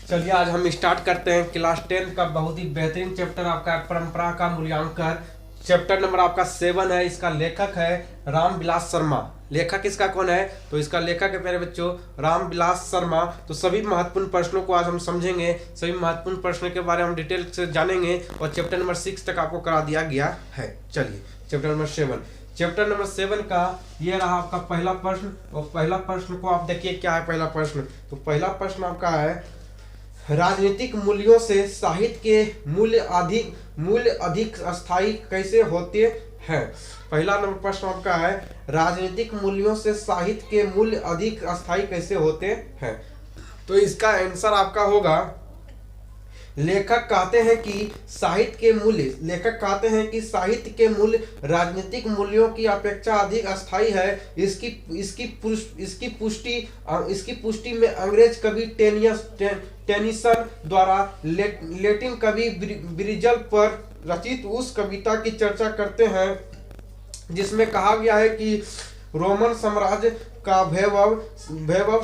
चलिए आज हम स्टार्ट करते हैं क्लास 10 का बहुत ही बेहतरीन चैप्टर आपका है परंपरा का मूल्यांकन। चैप्टर नंबर आपका 7 है। इसका लेखक है रामविलास शर्मा। लेखक इसका कौन है? तो इसका लेखक है प्यारे बच्चों रामविलास शर्मा। तो सभी महत्वपूर्ण प्रश्नों को आज हम समझेंगे, सभी महत्वपूर्ण प्रश्नों के बारे में हम डिटेल से जानेंगे और चैप्टर नंबर 6 तक आपको करा दिया गया है। चलिए चैप्टर नंबर 7 का ये रहा आपका पहला प्रश्न। और पहला प्रश्न को आप देखिए क्या है पहला प्रश्न। तो पहला प्रश्न आपका है राजनीतिक मूल्यों से साहित्य के मूल्य अधिक अस्थायी कैसे होते हैं। पहला नंबर प्रश्न आपका है राजनीतिक मूल्यों से साहित्य के मूल्य अधिक अस्थायी कैसे होते हैं। तो इसका आंसर आपका होगा लेखक कहते हैं कि साहित्य के मूल्य राजनीतिक मूल्यों की अपेक्षा अधिक अस्थायी है। इसकी पुष्टि में अंग्रेज कवि टेनिसन द्वारा लैटिन कवि विर्जिल पर रचित उस कविता की चर्चा करते हैं जिसमें कहा गया है कि रोमन साम्राज्य का वैभव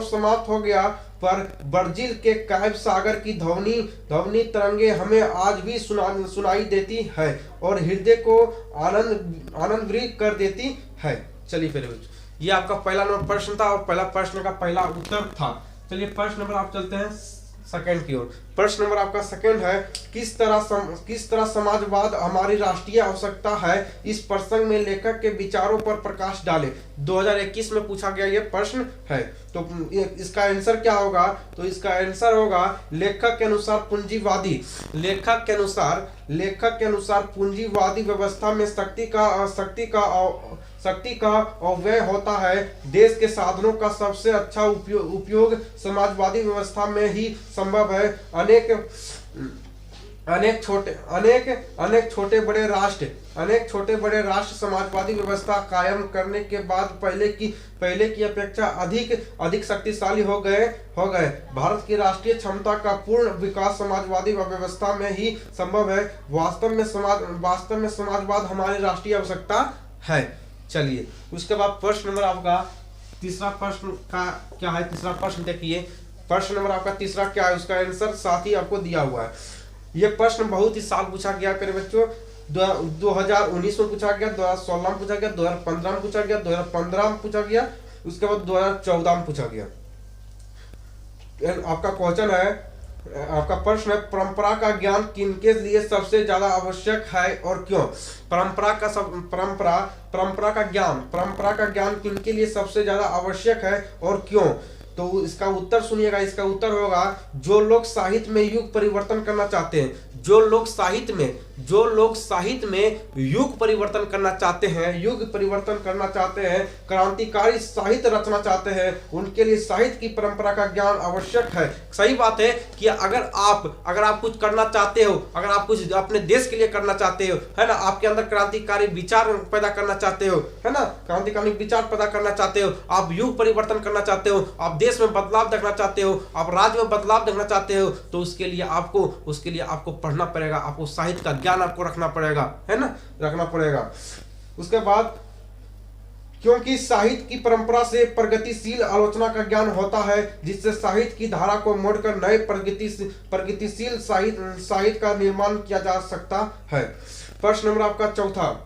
समाप्त हो गया, पर वर्जिल के काव्य सागर की ध्वनि तरंगे हमें आज भी सुनाई देती है और हृदय को आनंदभरित कर देती है। चलिए फिर ये आपका पहला नंबर प्रश्न था और पहला प्रश्न का पहला उत्तर था। चलिए प्रश्न नंबर आप चलते हैं सेकंड की ओर। प्रश्न नंबर आपका सेकंड है किस तरह समाजवाद हमारी राष्ट्रीय आवश्यकता है। इस प्रसंग में लेखक के विचारों पर प्रकाश डालें। 2021 में पूछा गया ये प्रश्न है। तो इसका आंसर क्या होगा? तो इसका आंसर होगा लेखक के अनुसार पूंजीवादी व्यवस्था में शक्ति का अव्यय होता है। देश के साधनों का सबसे अच्छा उपयोग समाजवादी व्यवस्था में ही संभव है। अनेक छोटे बड़े राष्ट्र समाजवादी व्यवस्था कायम करने के बाद पहले की अपेक्षा अधिक शक्तिशाली हो गए। भारत की राष्ट्रीय क्षमता का पूर्ण विकास समाजवादी व्यवस्था में ही संभव है। वास्तव में समाजवाद हमारी राष्ट्रीय आवश्यकता है। चलिए उसके बाद प्रश्न नंबर आपका तीसरा प्रश्न का क्या है। तीसरा प्रश्न देखिए प्रश्न नंबर आपका तीसरा क्या है, उसका आंसर साथ ही आपको दिया हुआ है। यह प्रश्न बहुत ही साल पूछा गया मेरे बच्चों। 2019 में पूछा गया, 2016 में पूछा गया, 2015 में पूछा गया, 2015 में पूछा गया, उसके बाद 2014 में पूछा गया। आपका क्वेश्चन है, आपका प्रश्न है परंपरा का ज्ञान किनके लिए सबसे ज्यादा आवश्यक है और क्यों। परंपरा का ज्ञान किनके लिए सबसे ज्यादा आवश्यक है और क्यों। तो इसका उत्तर सुनिएगा। इसका उत्तर होगा जो लोग साहित्य में युग परिवर्तन करना चाहते हैं, जो लोग साहित्य में युग परिवर्तन करना चाहते हैं, क्रांतिकारी साहित्य रचना चाहते हैं, उनके लिए साहित्य की परंपरा का ज्ञान आवश्यक है। सही बात है कि अगर आप कुछ करना चाहते हो, अगर आप कुछ अपने देश के लिए करना चाहते हो, है ना, आपके अंदर क्रांतिकारी विचार पैदा करना चाहते हो, है ना, क्रांतिकारी विचार पैदा करना चाहते हो, आप युग परिवर्तन करना चाहते हो, आप देश में बदलाव देखना चाहते हो, आप राज्य में बदलाव देखना चाहते हो, तो उसके लिए आपको पढ़ना पड़ेगा, आपको साहित्य का ज्ञान आपको रखना पड़ेगा, है ना, रखना पड़ेगा। उसके बाद क्योंकि साहित्य की परंपरा से प्रगतिशील आलोचना का ज्ञान होता है, जिससे साहित्य की धारा को मोड़कर नए प्रगतिशील साहित्य का निर्माण किया जा सकता है। प्रश्न नंबर आपका चौथा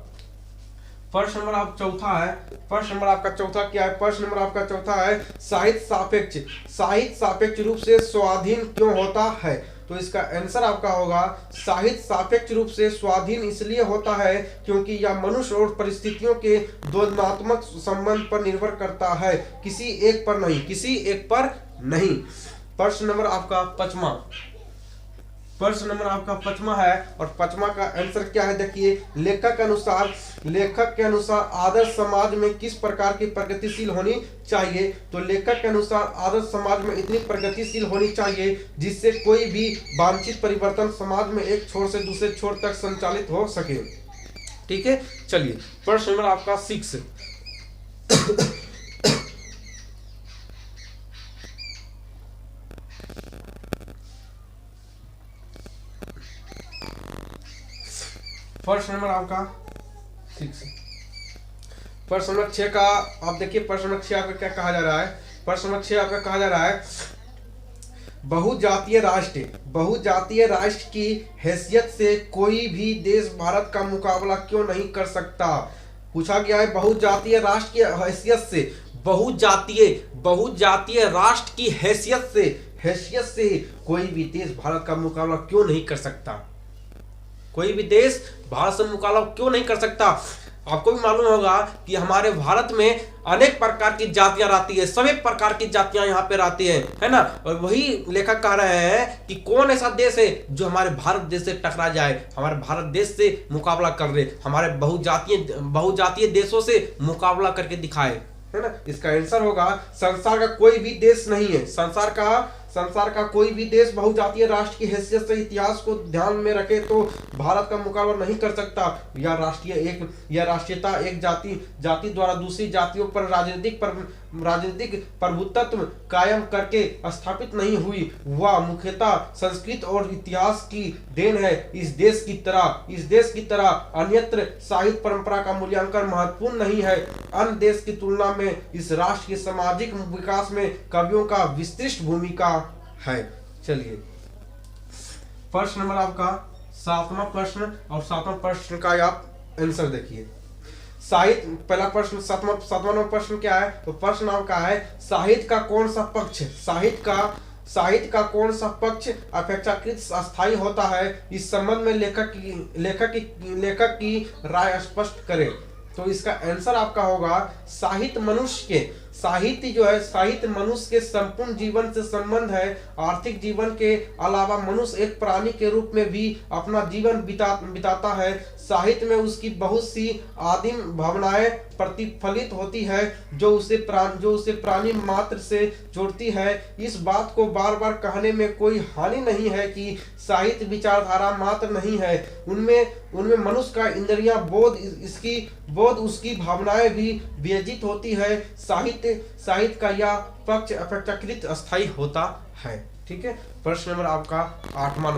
क्या है। प्रश्न नंबर आपका चौथा है साहित्य सापेक्ष रूप से स्वाधीन क्यों होता है। तो इसका आंसर आपका होगा साहित्य सापेक्ष रूप से स्वाधीन इसलिए होता है क्योंकि यह मनुष्य और परिस्थितियों के द्वंद्वात्मक संबंध पर निर्भर करता है, किसी एक पर नहीं। प्रश्न नंबर आपका पचमा है और पचमा का आंसर क्या है देखिए। लेखक के अनुसार आदर्श समाज में किस प्रकार की प्रगतिशील होनी चाहिए। तो लेखक के अनुसार आदर्श समाज में इतनी प्रगतिशील होनी चाहिए जिससे कोई भी वांछित परिवर्तन समाज में एक छोर से दूसरे छोर तक संचालित हो सके। ठीक है, चलिए प्रश्न नंबर आपका 6। प्रश्न नंबर आपका 6। प्रश्न नंबर 6 का आप देखिए। प्रश्न नंबर 6 आपका क्या कहा जा रहा है। प्रश्न नंबर 6 आपका कहा जा रहा है बहुजातीय राष्ट्र की हैसियत से कोई भी देश भारत का मुकाबला क्यों नहीं कर सकता। पूछा गया है बहुजातीय राष्ट्र की हैसियत से, बहुजातीय राष्ट्र की हैसियत से कोई भी देश भारत का मुकाबला क्यों नहीं कर सकता। कोई भी देश भारत से मुकाबला क्यों नहीं कर सकता। आपको भी मालूम होगा कि हमारे भारत में अनेक प्रकार की जातियां रहती है, सभी प्रकार की जातियां यहाँ पे रहती है ना। और वही लेखक कह रहे हैं कि कौन ऐसा देश है जो हमारे भारत देश से टकरा जाए, हमारे भारत देश से मुकाबला कर ले, हमारे बहुजातीय देशों से मुकाबला करके दिखाए, है ना। इसका आंसर होगा संसार का कोई भी देश नहीं है, संसार का कोई भी देश बहुजातीय राष्ट्र की हैसियत से इतिहास को ध्यान में रखे तो भारत का मुकाबला नहीं कर सकता। यह राष्ट्रीयता एक जाति द्वारा दूसरी जातियों पर राजनीतिक प्रभुत्व कायम करके स्थापित नहीं हुई, वह मुख्यतः संस्कृत और इतिहास की देन है। इस देश की तरह अन्यत्र साहित्य परंपरा का मूल्यांकन महत्वपूर्ण नहीं है। अन्य देश की तुलना में इस राष्ट्र के सामाजिक विकास में कवियों का विस्तृत भूमिका है। चलिए प्रश्न नंबर आपका 7वां प्रश्न, और 7वां प्रश्न का आप आंसर देखिए। साहित्य, पहला प्रश्न 7वां नंबर प्रश्न क्या है, तो प्रश्न आपका है साहित्य का कौन सा पक्ष अपेक्षाकृत अस्थायी होता है। इस संबंध में लेखक की राय स्पष्ट करें। तो इसका आंसर आपका होगा साहित्य मनुष्य के संपूर्ण जीवन से संबंध है। आर्थिक जीवन के अलावा मनुष्य एक प्राणी के रूप में भी अपना जीवन बिताता है। साहित्य में उसकी बहुत सी आदिम भावनाएं प्रतिफलित होती है जो उसे प्राणी मात्र से जोड़ती है। इस बात को बार बार कहने में कोई हानि नहीं है कि साहित्य विचारधारा मात्र नहीं है, उनमें मनुष्य का इंद्रियां बोध उसकी भावनाएं भी व्यजित होती है। साहित्य का यह पक्ष अपेक्षाकृत अस्थायी होता है। ठीक है। प्रश्न नंबर आपका 8वां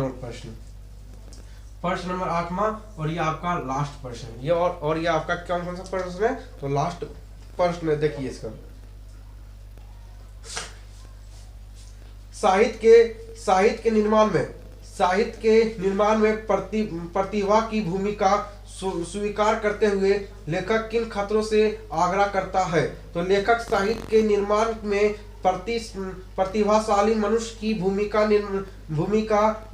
प्रश्न नंबर 8वां, और ये आपका लास्ट प्रश्न, ये और ये आपका कौन सा प्रश्न है, तो लास्ट प्रश्न है। देखिए इसका साहित्य के निर्माण में प्रतिभा की भूमिका स्वीकार करते हुए लेखक किन खतरों से आग्रह करता है। तो लेखक साहित्य के निर्माण में प्रतिभाशाली मनुष्य की भूमिका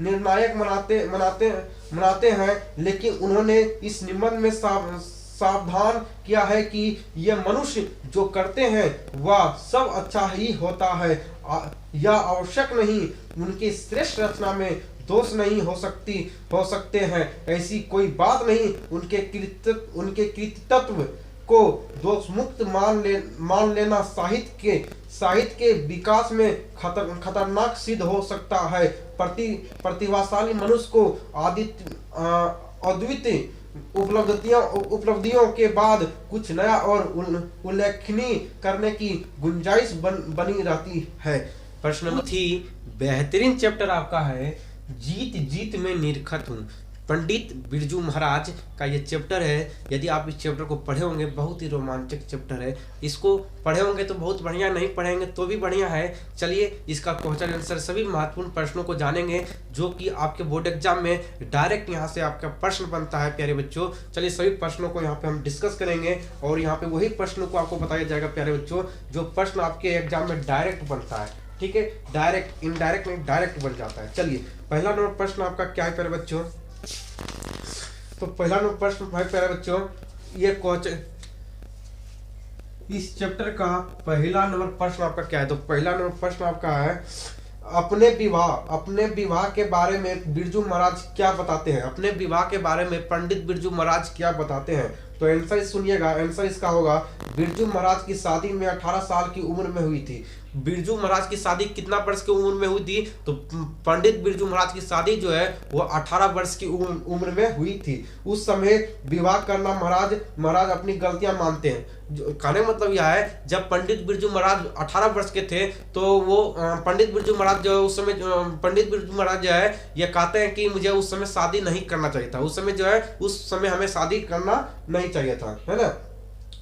निर्णायक मनाते हैं, लेकिन उन्होंने इस निबंध में सावधान किया है कि यह मनुष्य जो करते हैं वह सब अच्छा ही होता है। यह आवश्यक नहीं, उनकी श्रेष्ठ रचना में दोष नहीं हो सकते हैं, ऐसी कोई बात नहीं। उनके कृतित्व को दोष मुक्त मान लेना साहित्य के विकास में खतरनाक सिद्ध हो सकता है। प्रतिभाशाली मनुष्य को अद्वितीय उपलब्धियों के बाद कुछ नया और उल्लेखनीय करने की गुंजाइश बनी रहती है। प्रश्न थी बेहतरीन चैप्टर आपका है जीत में निरखत हूँ। पंडित बिरजू महाराज का ये चैप्टर है। यदि आप इस चैप्टर को पढ़े होंगे, बहुत ही रोमांचक चैप्टर है। इसको पढ़े होंगे तो बहुत बढ़िया, नहीं पढ़ेंगे तो भी बढ़िया है। चलिए इसका क्वेश्चन आंसर सभी महत्वपूर्ण प्रश्नों को जानेंगे जो कि आपके बोर्ड एग्जाम में डायरेक्ट यहाँ से आपका प्रश्न बनता है प्यारे बच्चों। चलिए सभी प्रश्नों को यहाँ पे हम डिस्कस करेंगे और यहाँ पे वही प्रश्नों को आपको बताया जाएगा प्यारे बच्चों जो प्रश्न आपके एग्जाम में डायरेक्ट बनता है। ठीक है, डायरेक्ट इनडायरेक्ट नहीं, डायरेक्ट बन जाता है। चलिए पहला नंबर प्रश्न आपका क्या है प्यारे बच्चों, तो पहला नंबर प्रश्न भाई प्यारे बच्चों, ये इस चैप्टर का पहला नंबर प्रश्न आपका क्या है, तो पहला नंबर प्रश्न आपका है अपने विवाह के बारे में बिरजू महाराज क्या बताते हैं। अपने विवाह के बारे में पंडित बिरजू महाराज क्या बताते हैं। तो आंसर सुनिएगा, आंसर इसका होगा बिरजू महाराज की शादी में 18 साल की उम्र में हुई थी। बिरजू महाराज की शादी कितना वर्ष की उम्र में हुई थी, तो पंडित बिरजू महाराज की शादी जो है वो 18 वर्ष की उम्र में हुई थी। उस समय विवाह करना महाराज अपनी गलतियां मानते हैं। कहने का मतलब यह है जब पंडित बिरजू महाराज 18 वर्ष के थे तो वो पंडित बिरजू महाराज जो उस समय पंडित बिरजू महाराज जो है ये कहते हैं कि मुझे उस समय शादी नहीं करना चाहिए था। उस समय हमें शादी करना नहीं चाहिए था, है ना।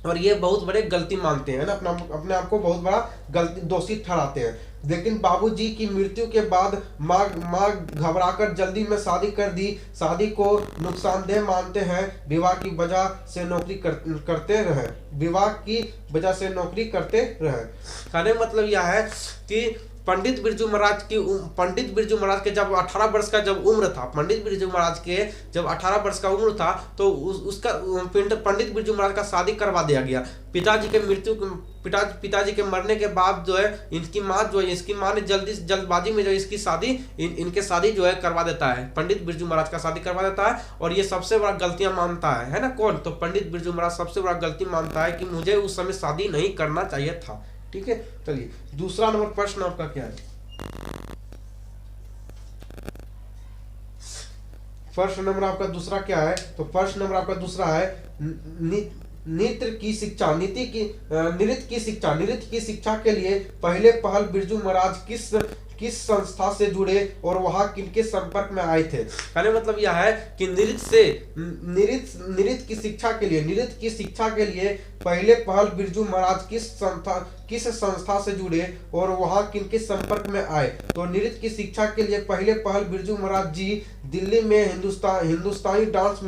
और ये बहुत बड़े गलती मानते हैं ना, अपने आप को बहुत बड़ा गलती दोषी ठहराते हैं। लेकिन बाबूजी की मृत्यु के बाद माँ घबराकर जल्दी में शादी कर दी। शादी को नुकसानदेह मानते हैं, विवाह की वजह से नौकरी करते रहे, विवाह की वजह से नौकरी करते रहे। कहने मतलब यह है कि पंडित बिरजू महाराज के जब 18 वर्ष का जब उम्र था, पंडित बिरजू महाराज के जब 18 वर्ष का उम्र था तो उसका पंडित बिरजू महाराज का शादी करवा दिया गया। पिताजी के मरने के बाद जो है इसकी माँ ने जल्दबाजी में जो इसकी शादी इनके शादी जो है करवा देता है, पंडित बिरजू महाराज का शादी करवा देता है। और ये सबसे बड़ा गलतियां मानता है ना कौन? तो पंडित बिरजू महाराज सबसे बड़ा गलती मानता है कि मुझे उस समय शादी नहीं करना चाहिए था। ठीक है, चलिए दूसरा नंबर प्रश्न आपका क्या है? प्रश्न नंबर आपका दूसरा क्या है? तो प्रश्न नंबर आपका दूसरा है नृत्य की शिक्षा के लिए पहले पहल बिरजू महाराज किस संस्था से जुड़े और वहां किनके संपर्क में आए थे? कहने मतलब यह है कि नृत्य की शिक्षा के लिए पहले पहल बिरजू महाराज किस संस्था से जुड़े और वहां किनके संपर्क में आए? तो नृत्य की शिक्षा के लिए पहले पहल बिरजू महाराज जी दिल्ली में हिंदुस्तानी डांस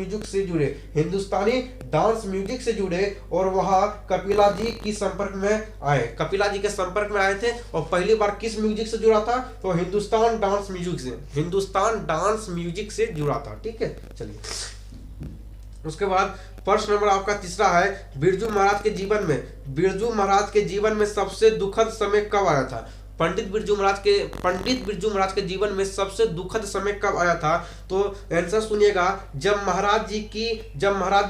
म्यूजिक से जुड़े और वहां कपिला जी के संपर्क में आए थे। और पहली बार किस म्यूजिक से जुड़ा था? तो हिंदुस्तान डांस म्यूजिक से जुड़ा था। ठीक है, चलिए उसके बाद प्रश्न नंबर आपका तीसरा है बिरजू महाराज के जीवन में सबसे दुखद समय कब आया था? पंडित बिरजू महाराज के जीवन में सबसे दुखद समय कब आया था? तो आंसर सुनिएगा, जब महाराज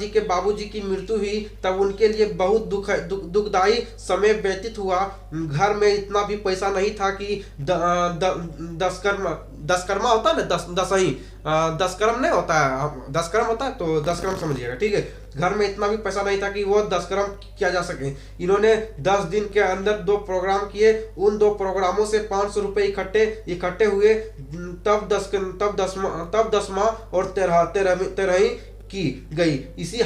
जी के बाबूजी की मृत्यु हुई तब उनके लिए बहुत दुखदायी समय व्यतीत हुआ। घर में इतना भी पैसा नहीं था कि दशकर्मा होता है ना, दसही दशकर्म नहीं होता है, दशकर्म होता है तो दशकर्म समझिएगा। ठीक है, घर में इतना भी पैसा नहीं था कि वो दशकर्म किया जा सके। इन्होंने 10 दिन के अंदर 2 प्रोग्राम किए। उन 2 प्रोग्रामों से 500 रुपए इकट्ठे हुए। तब 10वां और 13वीं की गई। ऐसी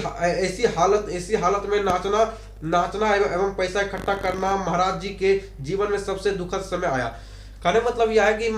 हालत में नाचना एवं पैसा इकट्ठा करना महाराज जी के जीवन में सबसे दुखद समय आया। कहने मतलब यह है कि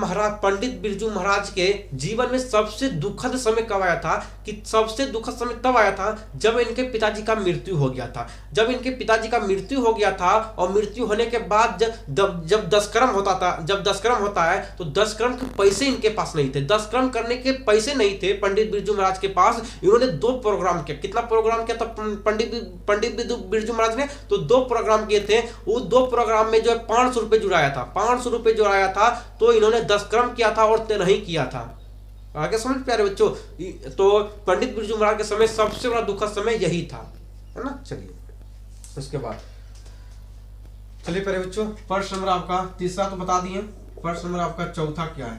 पंडित बिरजू महाराज के जीवन में सबसे दुखद समय कब आया था? कि सबसे दुखद समय तब आया था जब इनके पिताजी का मृत्यु हो गया था। जब इनके पिताजी का मृत्यु हो गया था और मृत्यु होने के बाद जब दशकर्म होता है तो दशकर्म के पैसे इनके पास नहीं थे। दशकर्म करने के पैसे नहीं थे पंडित बिरजू महाराज के पास। इन्होंने 2 प्रोग्राम किया। कितना प्रोग्राम किया था पंडित बिरजू महाराज ने? तो 2 प्रोग्राम किए थे। वो 2 प्रोग्राम में जो है 500 रुपए जुड़ाया था। 500 रुपए जुड़ाया था तो इन्होंने 10 क्रम किया था और 13 किया था। आगे समझ प्यारे बच्चों, तो पंडित बिरजू महाराज के समय सबसे बड़ा दुखद समय यही था, है ना। चलिए उसके बाद चलिए प्यारे बच्चों, प्रश्न नंबर आपका तीसरा तो बता दिए। प्रश्न नंबर आपका चौथा क्या है?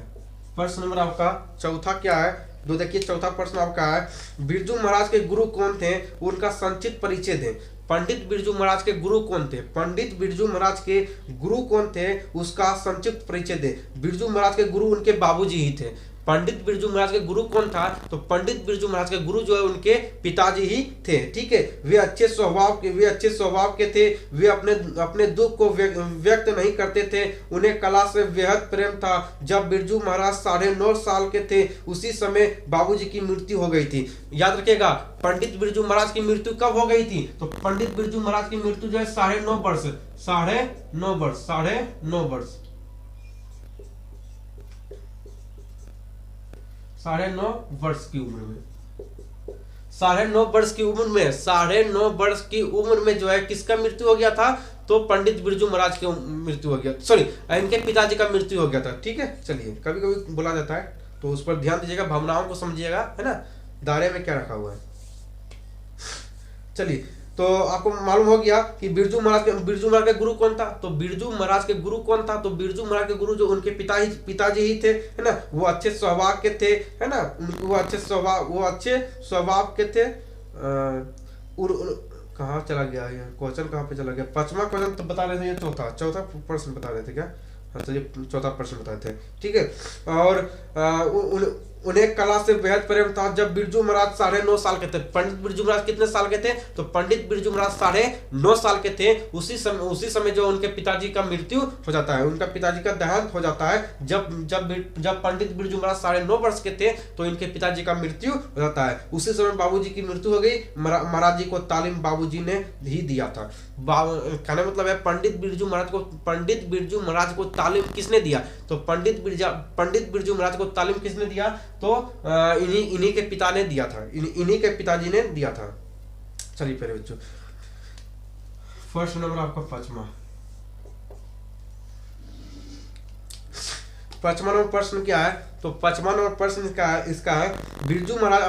प्रश्न नंबर आपका चौथा क्या है? तो देखिए चौथा प्रश्न आपका है बिरजू महाराज के गुरु कौन थे? उनका संक्षिप्त परिचय दें। पंडित बिरजू महाराज के गुरु कौन थे? पंडित बिरजू महाराज के गुरु कौन थे उसका संक्षिप्त परिचय दे। बिरजू महाराज के गुरु उनके बाबूजी ही थे। पंडित बिरजू महाराज के गुरु कौन था? तो पंडित बिरजू महाराज के गुरु जो है उनके पिताजी ही थे। ठीक है, वे अच्छे स्वभाव के थे। वे अपने दुख को व्यक्त नहीं करते थे। उन्हें कला से बेहद प्रेम था। जब बिरजू महाराज 9.5 साल के थे उसी समय बाबूजी की मृत्यु हो गई थी। याद रखिएगा, पंडित बिरजू महाराज की मृत्यु कब हो गई थी? तो पंडित बिरजू महाराज की मृत्यु जो है 9.5 वर्ष 9.5 वर्ष की उम्र में 9.5 वर्ष की उम्र में 9.5 वर्ष की उम्र में जो है किसका मृत्यु हो गया था? तो पंडित बिरजू महाराज की मृत्यु हो गया, सॉरी इनके पिताजी का मृत्यु हो गया था। ठीक है, चलिए कभी कभी बोला जाता है तो उस पर ध्यान दीजिएगा, भावनाओं को समझिएगा, है ना, दायरे में क्या रखा हुआ है। चलिए, तो आपको मालूम हो गया कि बिरजू महाराज के गुरु कौन था? तो बिरजू महाराज के गुरु कौन था? तो बिरजू महाराज के गुरु जो उनके पिताजी ही थे, है ना। वो अच्छे स्वभाव के थे, है ना। वो अच्छे स्वभाव के थे। कहाँ चला गया ये क्वेश्चन? कहाँ पे चला गया? 5वां क्वेश्चन तो बता रहे थे, ये चौथा प्रश्न बता रहे थे क्या? चलिए चौथा प्रश्न बताए थे। ठीक है, और उन्हें कला से बेहद प्रेम था। जब बिरजू महाराज 9.5 साल के थे, पंडित बिरजू महाराज कितने साल के थे, तो पंडित बिरजू महाराज 9.5 साल के थे, उसी समय जो उनके पिताजी का मृत्यु हो जाता है, उनका पिताजी का देहांत हो जाता है। जब पंडित बिरजू महाराज 9.5 वर्ष के थे तो इनके पिताजी का मृत्यु हो जाता है। उसी समय बाबूजी की मृत्यु हो गई। महाराज जी को तालीम बाबूजी ने ही दिया था। कहने मतलब है पंडित बिरजू महाराज को तालीम किसने दिया, तो पंडित बिरजू महाराज को तालीम किसने दिया, तो इन्हीं के पिता ने दिया था, इन्हीं के पिताजी ने दिया था। चलिए प्यारे बच्चों, फर्स्ट नंबर आपका पांचवा नंबर प्रश्न क्या है, तो 5वां नंबर प्रश्न इसका है बिरजू महाराज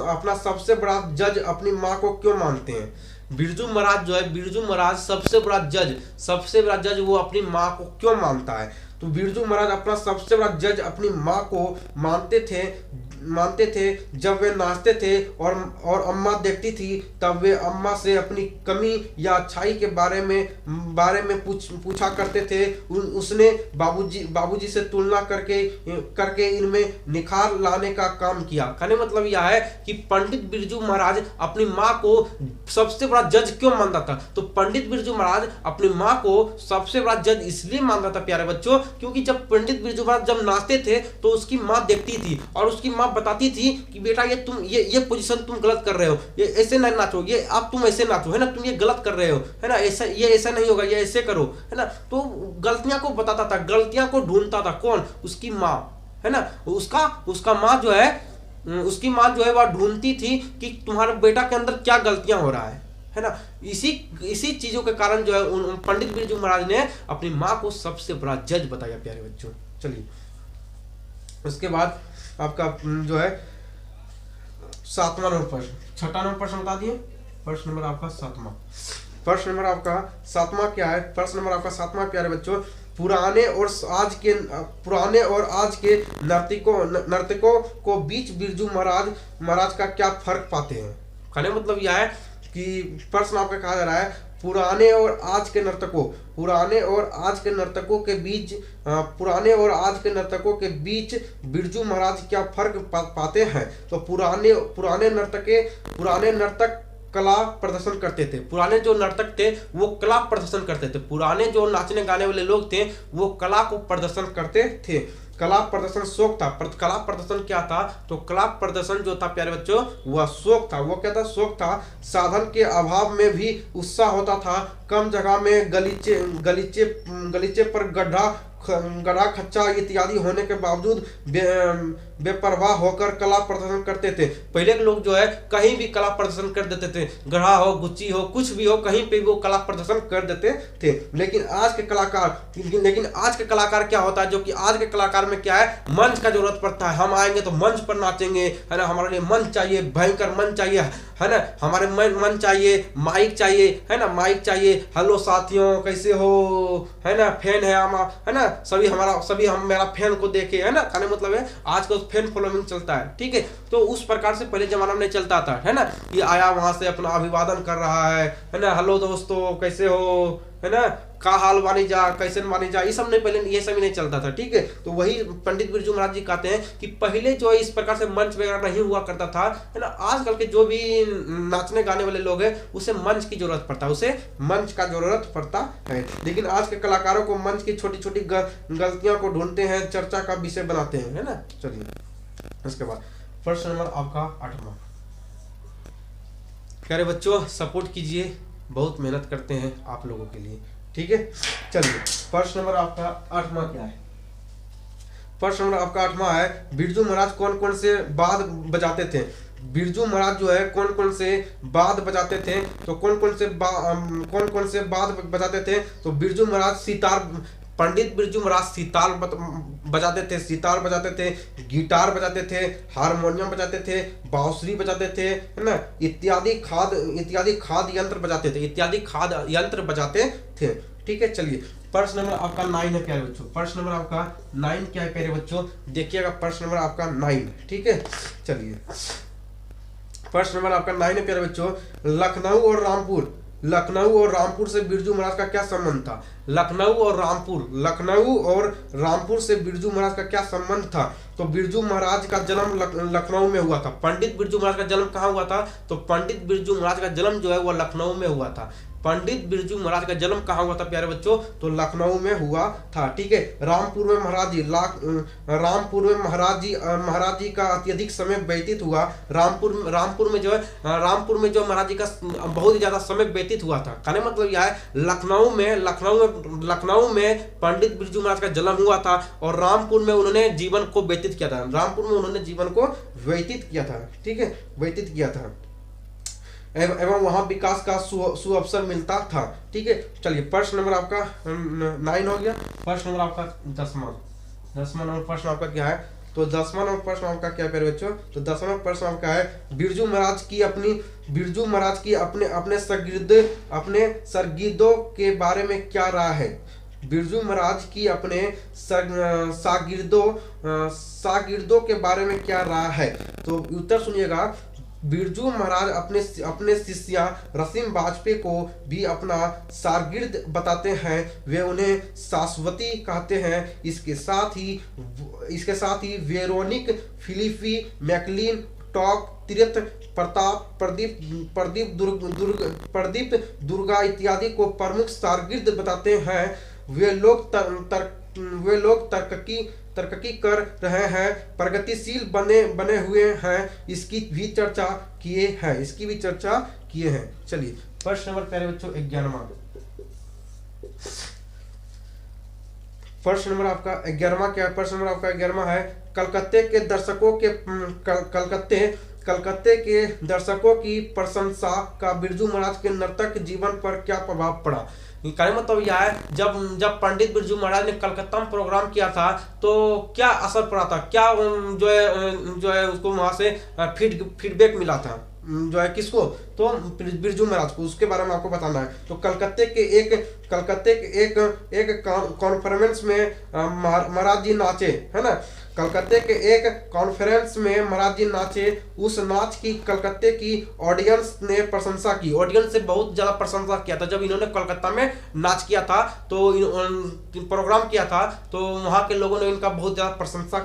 अपना सबसे बड़ा जज अपनी माँ को क्यों मानते हैं। बिरजू महाराज सबसे बड़ा जज वो अपनी माँ को क्यों मानता है। तो बिरजू महाराज अपना सबसे बड़ा जज अपनी माँ को मानते थे जब वे नाचते थे और अम्मा देखती थी, तब वे अम्मा से अपनी कमी या अच्छाई के बारे में पूछा करते थे। उसने बाबूजी से तुलना करके इनमें निखार लाने का काम किया। कहने मतलब यह है कि पंडित बिरजू महाराज अपनी माँ को सबसे बड़ा जज क्यों मानता था, तो पंडित बिरजू महाराज अपनी माँ को सबसे बड़ा जज इसलिए मानता था प्यारे बच्चों, क्योंकि जब पंडित बिरजू महाराज जब नाचते थे तो उसकी माँ देखती थी और उसकी माँ बताती थी कि बेटा ये पोजीशन तुम गलत कर रहे हो, ये ऐसे नहीं नाचो, ये आप तुम ऐसे नाचो, है ना, तुम ये गलत कर रहे हो, है ना, ऐसा नहीं होगा, ये ऐसे करो, है ना। तो गलतियां को बताता था, गलतियां को ढूंढता था, कौन, उसकी माँ, है ना। उसका माँ जो है वह ढूंढती थी कि तुम्हारे बेटा के अंदर क्या गलतियां हो रहा है ना। इसी चीजों के कारण जो है पंडित बिरजू महाराज ने अपनी माँ को सबसे बड़ा जज बताया प्यारे बच्चों। चलिए उसके बाद आपका जो है 7वां नंबर प्रश्न, 6वां नंबर प्रश्न बता दिए। प्रश्न नंबर आपका 7वां, प्रश्न नंबर आपका 7वां क्या है, प्रश्न नंबर आपका 7वां प्यारे बच्चों, पुराने और आज के नर्तकों को बीच बिरजू महाराज का क्या फर्क पाते हैं। कहने मतलब यह है कि प्रश्न आपका कहा जा रहा है पुराने और आज के नर्तकों के बीच बिरजू महाराज क्या फर्क पाते हैं। तो पुराने नर्तक कला प्रदर्शन करते थे, पुराने जो नर्तक थे वो कला प्रदर्शन करते थे, पुराने जो नाचने गाने वाले लोग थे वो कला को प्रदर्शन करते थे। कला प्रदर्शन शौक था, कला प्रदर्शन क्या था, तो कला प्रदर्शन जो था प्यारे बच्चों वह शौक था। वो क्या था, शौक था। साधन के अभाव में भी उत्साह होता था। कम जगह में गलीचे पर गड्ढा खच्चा इत्यादि होने के बावजूद बेपरवाह होकर कला प्रदर्शन करते थे। पहले के लोग जो है कहीं भी कला प्रदर्शन कर देते थे, गड्ढा हो, गुच्ची हो, कुछ भी हो, कहीं पे वो कला प्रदर्शन कर देते थे। लेकिन आज के कलाकार क्या होता है, जो कि आज के कलाकार में क्या है, मंच का जरूरत पड़ता है। हम आएंगे तो मंच पर नाचेंगे, है ना, हमारे लिए मंच चाहिए, भयंकर मंच चाहिए, है ना, हमारे मन चाहिए, माइक चाहिए, है ना, माइक चाहिए, हेलो साथियों कैसे हो, है ना, फैन है है ना, सभी हम मेरा फैन को देखे, है ना। कहने मतलब है आज का फैन फॉलोइंग चलता है, ठीक है। तो उस प्रकार से पहले जमाना में चलता था, है ना, ये आया वहां से अपना अभिवादन कर रहा है ना, हेलो दोस्तों कैसे हो, है ना, का हाल मानी जा, कैसे मानी जा, ये सब नहीं, पहले ये सब नहीं चलता था, ठीक है। तो वही पंडित बिरजू महाराज जी कहते हैं कि पहले जो इस प्रकार से मंच वगैरह नहीं हुआ करता था, है ना। आजकल के जो भी नाचने गाने वाले लोग हैं उसे मंच की जरूरत पड़ता है, उसे मंच का जरूरत पड़ता है। लेकिन आज के कलाकारों को मंच की छोटी छोटी गलतियों को ढूंढते हैं, चर्चा का विषय बनाते हैं, है ना। चलिए उसके बाद प्रश्न नंबर आपका 8वां। प्यारे बच्चों सपोर्ट कीजिए, बहुत मेहनत करते हैं आप लोगों के लिए, ठीक है। चलिए प्रश्न नंबर आपका 8वां क्या है, प्रश्न नंबर आपका 8वां है बिरजू महाराज कौन कौन से वाद्य बजाते थे। बिरजू महाराज जो है कौन कौन से वाद्य बजाते थे, तो कौन कौन से वाद्य बजाते थे, तो बिरजू महाराज पंडित बिरजू महाराज सितार बजाते थे, गिटार बजाते थे, हारमोनियम बजाते थे, बांसुरी बजाते थे, है ना, इत्यादि खाद यंत्र बजाते थे, ठीक है। चलिए प्रश्न नंबर आपका 9 है प्यारे बच्चों, प्रश्न नंबर आपका 9 क्या है प्यारे बच्चों, देखिएगा प्रश्न नंबर आपका 9, ठीक है। चलिए प्रश्न नंबर आपका 9 है प्यारे बच्चों, लखनऊ और रामपुर से बिरजू महाराज का क्या संबंध था? लखनऊ और रामपुर से बिरजू महाराज का क्या संबंध था? तो बिरजू महाराज का जन्म लखनऊ में हुआ था। पंडित बिरजू महाराज का जन्म कहाँ हुआ था? तो पंडित बिरजू महाराज का जन्म जो है वो लखनऊ में हुआ था। पंडित बिरजू महाराज का जन्म कहाँ हुआ था प्यारे बच्चों? तो लखनऊ में हुआ था। ठीक है। रामपुर में महाराज जी का अत्यधिक समय व्यतीत हुआ। रामपुर में जो महाराज जी का बहुत ही ज्यादा समय व्यतीत हुआ था। कहने मतलब यह है लखनऊ में पंडित बिरजू महाराज का जन्म हुआ था और रामपुर में उन्होंने जीवन को व्यतीत किया था। ठीक है, व्यतीत किया था एवं वहां विकास का सुअवसर मिलता था। ठीक है, चलिए प्रश्न नंबर आपका 9 हो गया। प्रश्न नंबर आपका 10वां नंबर प्रश्न आपका क्या है? तो 10वां नंबर प्रश्न आपका क्या प्यारे बच्चों? तो 10वां प्रश्न आपका है बिरजू महाराज की अपने शागिर्दों के बारे में क्या राय है? बिरजू महाराज की अपने शागिर्दों के बारे में क्या राय है? तो उत्तर सुनिएगा। बिरजू महाराज अपने शिष्या रसीम वाजपेयी को भी अपना शागिर्द बताते हैं। वे उन्हें शाश्वती कहते हैं। इसके साथ ही वेरोनिक, फिलिपी, मैकलिन, टॉक, तीर्थ प्रताप, प्रदीप दुर्गा इत्यादि को प्रमुख शागिर्द बताते हैं। वे लोग तरक्की कर रहे हैं, प्रगतिशील बने हुए हैं। इसकी भी चर्चा किए हैं। चलिए प्रश्न नंबर प्यारे बच्चों 11वां। प्रश्न नंबर आपका 11वां क्या है? प्रश्न नंबर आपका 11वां है कलकत्ते के दर्शकों की प्रशंसा का बिरजू महाराज के नर्तक जीवन पर क्या प्रभाव पड़ा? कहने मतलब यह है जब पंडित बिरजू महाराज ने कलकत्ता में प्रोग्राम किया था तो क्या असर पड़ा था, क्या जो है उसको वहां से फीडबैक मिला था, जो है किसको? तो बिरजू महाराज को। उसके बारे में आपको बताना है। तो कलकत्ते के एक कॉन्फ्रेंस में महाराज जी नाचे, है ना। कलकत्ते के एक कॉन्फ्रेंस में महाराज जी नाचे। उस नाच की कलकत्ते की ऑडियंस ने प्रशंसा की। ऑडियंस से बहुत ज्यादा प्रशंसा किया था। जब इन्होंने कलकत्ता में नाच किया था तो प्रोग्राम किया था तो वहां के लोगों ने इनका बहुत ज्यादा प्रशंसा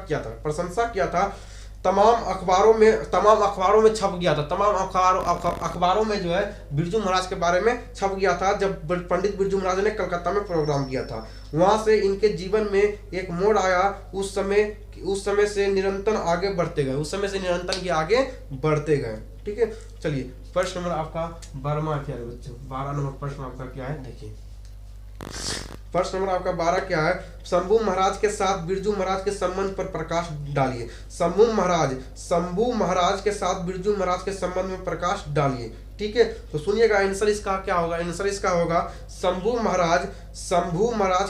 किया था। तमाम अखबारों में छप गया था। तमाम अखबारों में जो है बिरजू महाराज के बारे में छप गया था जब पंडित बिरजू महाराज ने कलकत्ता में प्रोग्राम किया था। वहां से इनके जीवन में एक मोड़ आया। उस समय से निरंतर आगे बढ़ते गए। ठीक है, चलिए प्रश्न नंबर आपका 12वां क्या है बच्चों? 12 नंबर प्रश्न आपका क्या है देखिए। प्रश्न नंबर आपका 12 क्या है? शंभू महाराज के साथ बिरजू महाराज के संबंध पर प्रकाश डालिए। शंभू महाराज के साथ बिरजू महाराज के संबंध में प्रकाश डालिए। ठीक है, तो सुनिएगा आंसर इसका क्या होगा। आंसर इसका होगा शंभू महाराज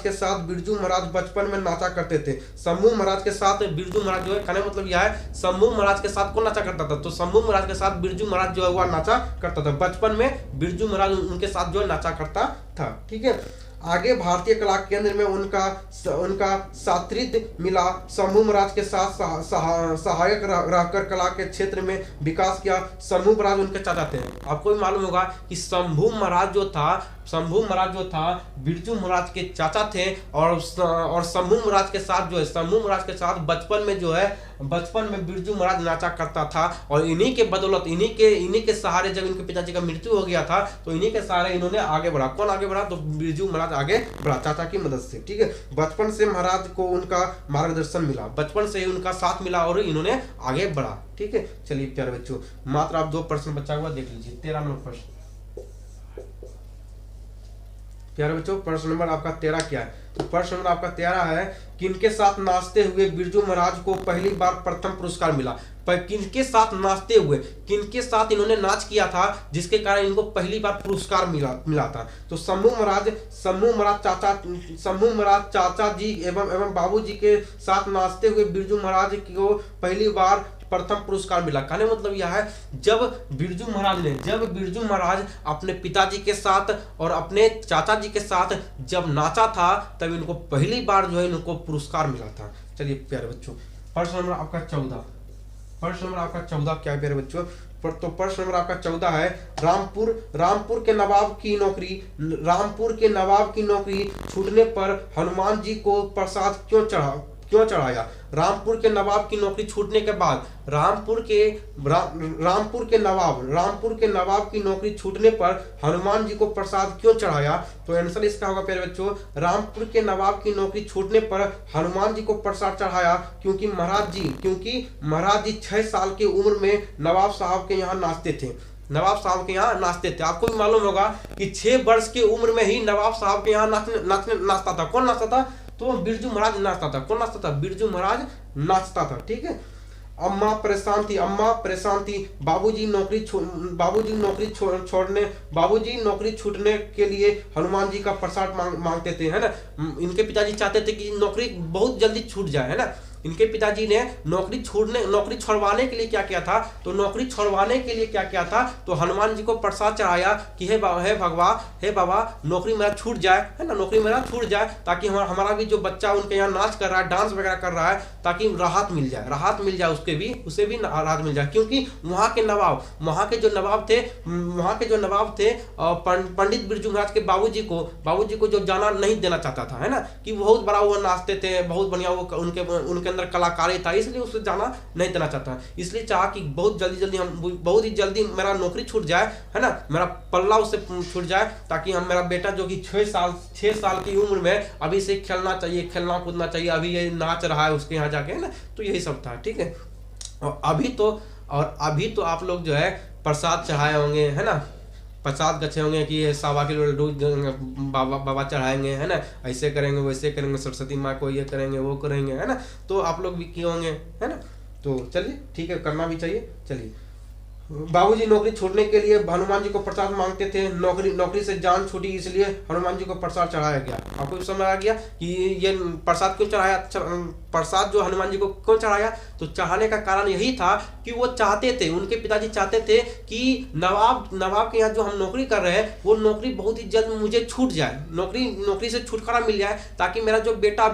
के साथ बिरजू महाराज बचपन में नाचा करते थे। शंभू महाराज के साथ बिरजू महाराज जो है, कहने मतलब यह है शंभू महाराज के साथ कौन नाचा करता था? तो शंभू महाराज के साथ बिरजू महाराज जो है वह नाचा करता था। बचपन में बिरजू महाराज उनके साथ जो है नाचा करता था। ठीक है, आगे भारतीय कला केंद्र में उनका साथीत्व मिला। शंभू महाराज के साथ सहायक रहकर कला के क्षेत्र में विकास किया। शंभू महाराज उनके चाचा थे। आपको भी मालूम होगा कि शंभू महाराज जो था बिरजू महाराज के चाचा थे और शंभू महाराज के साथ बचपन में बिरजू महाराज नाचा करता था। और इन्हीं के बदौलत इन्हीं के सहारे जब इनके पिताजी का मृत्यु हो गया था तो इन्हीं के सहारे इन्होंने आगे बढ़ा। कौन आगे बढ़ा? तो बिरजू महाराज आगे बढ़ा चाचा की मदद से। ठीक है, बचपन से महाराज को उनका मार्गदर्शन मिला, बचपन से ही उनका साथ मिला और इन्होंने आगे बढ़ा। ठीक है, चलिए प्यारे बच्चों मात्र आप 2 प्रश्न बचा हुआ देख लीजिए। 13 नंबर प्रश्न प्यारे बच्चों, प्रश्न नंबर आपका 13 क्या है? तो प्रश्न नंबर आपका 13 है किनके साथ नाचते हुए बिरजू महाराज को पहली बार प्रथम पुरस्कार मिला? किनके साथ नाचते हुए, किनके साथ इन्होंने नाच किया था जिसके कारण इनको पहली बार पुरस्कार मिला था? तो शंभू महाराज चाचा जी एवं बाबूजी के साथ नाचते हुए बिरजू महाराज को पहली बार प्रथम पुरस्कार मिला। कहने मतलब यह है जब बिरजू महाराज अपने पिताजी के साथ और अपने चाचा जी के साथ जब नाचा था तब इनको पहली बार जो है इनको पुरस्कार मिला था। चलिए प्यारे बच्चों प्रश्न नंबर आपका 14 क्या है प्यारे बच्चों? तो प्रश्न नंबर आपका 14 है, रामपुर के नवाब की नौकरी छूटने पर हनुमान जी को प्रसाद क्यों चढ़ाया? रामपुर के नवाब की नौकरी छूटने के बाद रामपुर के नवाब की नौकरी छूटने पर हनुमान जी को प्रसाद क्यों चढ़ाया? तो आंसर इसका होगा प्यारे बच्चों, रामपुर के नवाब की नौकरी छूटने पर हनुमान जी को प्रसाद चढ़ाया क्योंकि महाराज जी 6 साल की उम्र में नवाब साहब के यहाँ नाचते थे। आपको भी मालूम होगा कि 6 वर्ष की उम्र में ही नवाब साहब के यहाँ नाचता था। कौन नाचता था? तो बिरजू महाराज नाचता था। कौन नाचता था? बिरजू महाराज नाचता था। ठीक है। अम्मा परेशान थी। बाबूजी नौकरी छूटने के लिए हनुमान जी का प्रसाद मांगते थे, है ना। इनके पिताजी चाहते थे कि नौकरी बहुत जल्दी छूट जाए, है ना। इनके पिताजी ने नौकरी छोड़वाने के लिए क्या किया था? तो हनुमान जी को प्रसाद चढ़ाया कि हे बाबा नौकरी मेरा छूट जाए, है ना, नौकरी मेरा छूट जाए, ताकि हमारा भी जो बच्चा उनके यहाँ नाच कर रहा है, डांस वगैरह कर रहा है, ताकि राहत मिल जाए उसे भी राहत मिल जाए। क्योंकि वहाँ के जो नवाब थे पंडित बिरजू महाराज के बाबूजी को जो जाना नहीं देना चाहता था, है ना, कि बहुत बड़ा वो नाचते थे, बहुत बढ़िया वो उनके अंदर कलाकारी था, इसलिए उसे जाना नहीं देना चाहता। इसलिए चाहा कि बहुत ही जल्दी मेरा नौकरी छूट जाए, है ना, मेरा पल्ला उससे छूट जाए, ताकि मेरा बेटा जो कि 6 साल की उम्र में अभी से खेलना कूदना चाहिए, अभी ये नाच रहा है उसके यहाँ जाके, है ना। तो यही सब था। ठीक है। और अभी तो आप लोग जो है प्रसाद चढ़ाए होंगे, है ना, प्रसाद गच्छे होंगे कि ये 1.25 किलो बाबा चढ़ाएंगे, है ना, ऐसे करेंगे वैसे करेंगे, सरस्वती माँ को ये करेंगे वो करेंगे, है ना। तो आप लोग भी किए होंगे, है ना। तो चलिए ठीक है, करना भी चाहिए। चलिए, बाबूजी नौकरी छोड़ने के लिए हनुमान जी को प्रसाद मांगते थे। नौकरी से जान छूटी, इसलिए हनुमान जी को प्रसाद चढ़ाया गया। आपको समझ आ गया कि ये प्रसाद क्यों चढ़ाया? प्रसाद जो हनुमान जी को क्यों चढ़ाया? तो चढ़ाने का कारण यही था कि वो चाहते थे, उनके पिताजी चाहते थे कि नवाब के यहाँ जो हम नौकरी कर रहे हैं वो नौकरी बहुत ही जल्द मुझे छूट जाए, नौकरी से छुटकारा मिल जाए, ताकि मेरा बेटा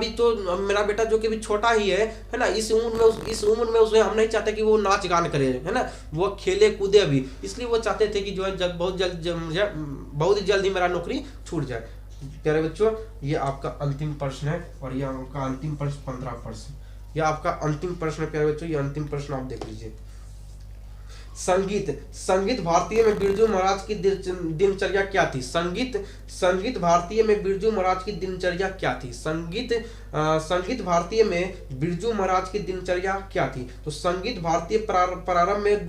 जो कि अभी छोटा ही है ना, इस उम्र में उसे हम नहीं चाहते कि वो नाच गान करे, है ना, वो खेले कूदे अभी। इसलिए वो चाहते थे कि जो है बहुत ही जल्द ही मेरा नौकरी छूट जाए। प्यारे बच्चों, ये आपका अंतिम प्रश्न है और ये आपका अंतिम प्रश्न 15 प्रश्न, यह आपका अंतिम प्रश्न है प्यारे बच्चों। ये अंतिम प्रश्न आप देख लीजिए। संगीत भारतीय में बिरजू महाराज की दिनचर्या क्या थी? संगीत भारतीय में बिरजू महाराज की दिनचर्या क्या थी? संगीत भारतीय में बिरजू महाराज की दिनचर्या क्या थी? तो संगीत भारतीय प्रारंभ में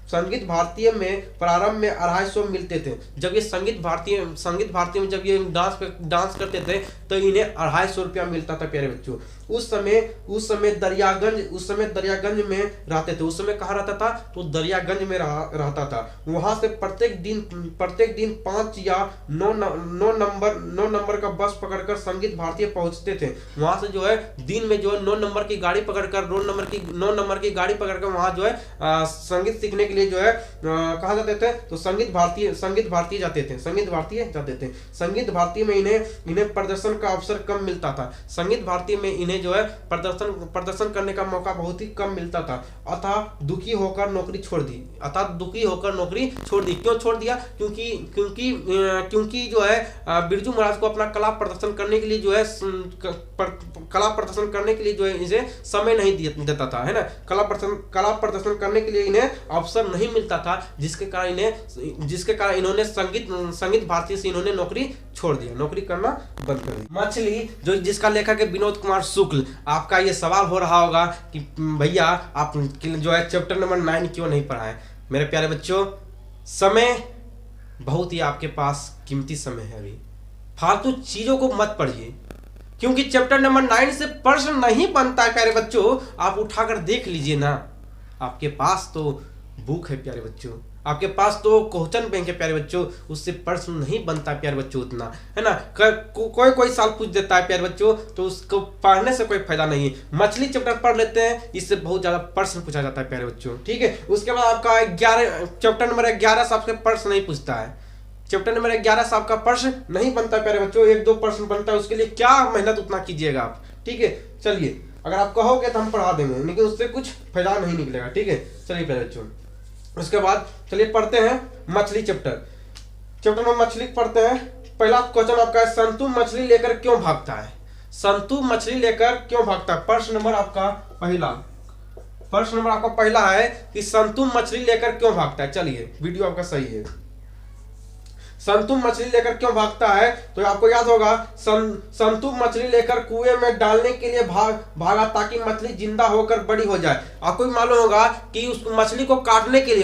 250 मिलते थे। जब ये संगीत भारतीय में जब ये डांस करते थे तो इन्हें 250 रुपया मिलता था प्यारे बच्चों। उस समय दरियागंज में रहते थे। उस समय कहाँ रहता था? तो दरियागंज में रहता था। वहां से प्रत्येक दिन 5 या 9 नंबर का बस पकड़कर संगीत भारतीय पहुंचते थे। वहां से जो है दिन में जो है 9 नंबर की गाड़ी पकड़कर वहां जो है संगीत सीखने के लिए जो है कहाँ जाते थे? तो संगीत भारतीय जाते थे। संगीत भारतीय में इन्हें प्रदर्शन का अवसर कम मिलता था। संगीत भारतीय में इन्हें जो है प्रदर्शन करने का मौका बहुत ही कम मिलता था। अतः दुखी होकर नौकरी छोड़ दी। क्यों छोड़ दिया? क्योंकि जो है बिरजू महाराज को अपना कला प्रदर्शन करने के लिए जो है इसे समय नहीं देता था, है ना। कला प्रदर्शन करने के लिए इन्हें अवसर नहीं मिलता था, जिसके कारण इन्होंने संगीत भारतीय से इन्होंने नौकरी छोड़ दिया, नौकरी करना बंद कर दी। मछली जिसका लेखक है विनोद कुमार शुक्ल। आपका ये सवाल हो रहा होगा कि भैया आप जो है चैप्टर नंबर 9 क्यों नहीं पढ़ाए? मेरे प्यारे बच्चों, समय बहुत ही आपके पास कीमती समय है। अभी फालतू चीजों को मत पढ़िए, क्योंकि चैप्टर नंबर 9 से प्रश्न नहीं बनता है प्यारे बच्चों। आप उठाकर देख लीजिए ना, आपके पास तो बुक है प्यारे बच्चों, आपके पास तो क्वेश्चन बैंक है प्यारे बच्चों, उससे प्रश्न नहीं बनता है प्यारे बच्चों उतना, है ना। कोई साल पूछ देता है प्यारे बच्चों, तो उसको पढ़ने से कोई फायदा नहीं है। मछली चैप्टर पढ़ लेते हैं, इससे बहुत ज्यादा प्रश्न पूछा जाता है प्यारे बच्चों, ठीक है। उसके बाद आपका चैप्टर नंबर 11 से आपसे प्रश्न नहीं पूछता है। चैप्टर नंबर 11 से आपका प्रश्न नहीं बनता प्यारे बच्चों, 1-2 प्रश्न बनता है, उसके लिए क्या मेहनत उतना कीजिएगा आप, ठीक है। चलिए, अगर आप कहोगे तो हम पढ़ा देंगे, लेकिन उससे कुछ फायदा नहीं निकलेगा, ठीक है। चलिए प्यारे बच्चों, उसके बाद चलिए पढ़ते हैं मछली चैप्टर में मछली पढ़ते हैं। पहला क्वेश्चन आपका है, संतु मछली लेकर क्यों भागता है? संतु मछली लेकर क्यों भागता है? प्रश्न नंबर आपका पहला है कि संतु मछली लेकर क्यों भागता है। चलिए वीडियो आपका सही है। संतु मछली लेकर क्यों भागता है? तो आपको याद होगा, संतु मछली लेकर कुएं में डालने के लिए भागा ताकि मछली जिंदा होकर बड़ी हो जाए। आपको भी मालूम होगा कि उस मछली को काटने के लिए